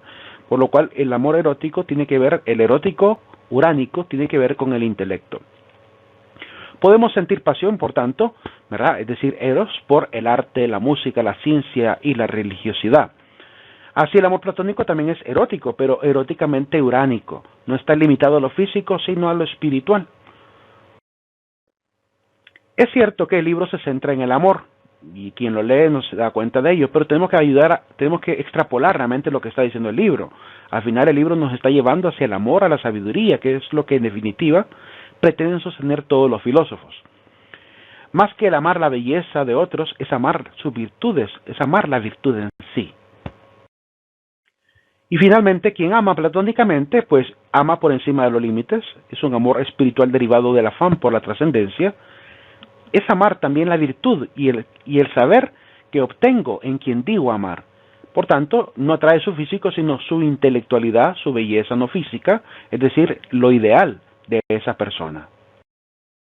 por lo cual el amor erótico tiene que ver, el erótico uránico tiene que ver con el intelecto. Podemos sentir pasión, por tanto, ¿verdad?, es decir, eros, por el arte, la música, la ciencia y la religiosidad. Así el amor platónico también es erótico, pero eróticamente uránico. No está limitado a lo físico, sino a lo espiritual. Es cierto que el libro se centra en el amor, y quien lo lee no se da cuenta de ello, pero tenemos que extrapolar realmente lo que está diciendo el libro. Al final el libro nos está llevando hacia el amor, a la sabiduría, que es lo que en definitiva pretenden sostener todos los filósofos. Más que el amar la belleza de otros, es amar sus virtudes, es amar la virtud en sí. Y finalmente, quien ama platónicamente, pues ama por encima de los límites, es un amor espiritual derivado del afán por la trascendencia, es amar también la virtud y el saber que obtengo en quien digo amar. Por tanto, no atrae su físico, sino su intelectualidad, su belleza no física, es decir, lo ideal de esa persona.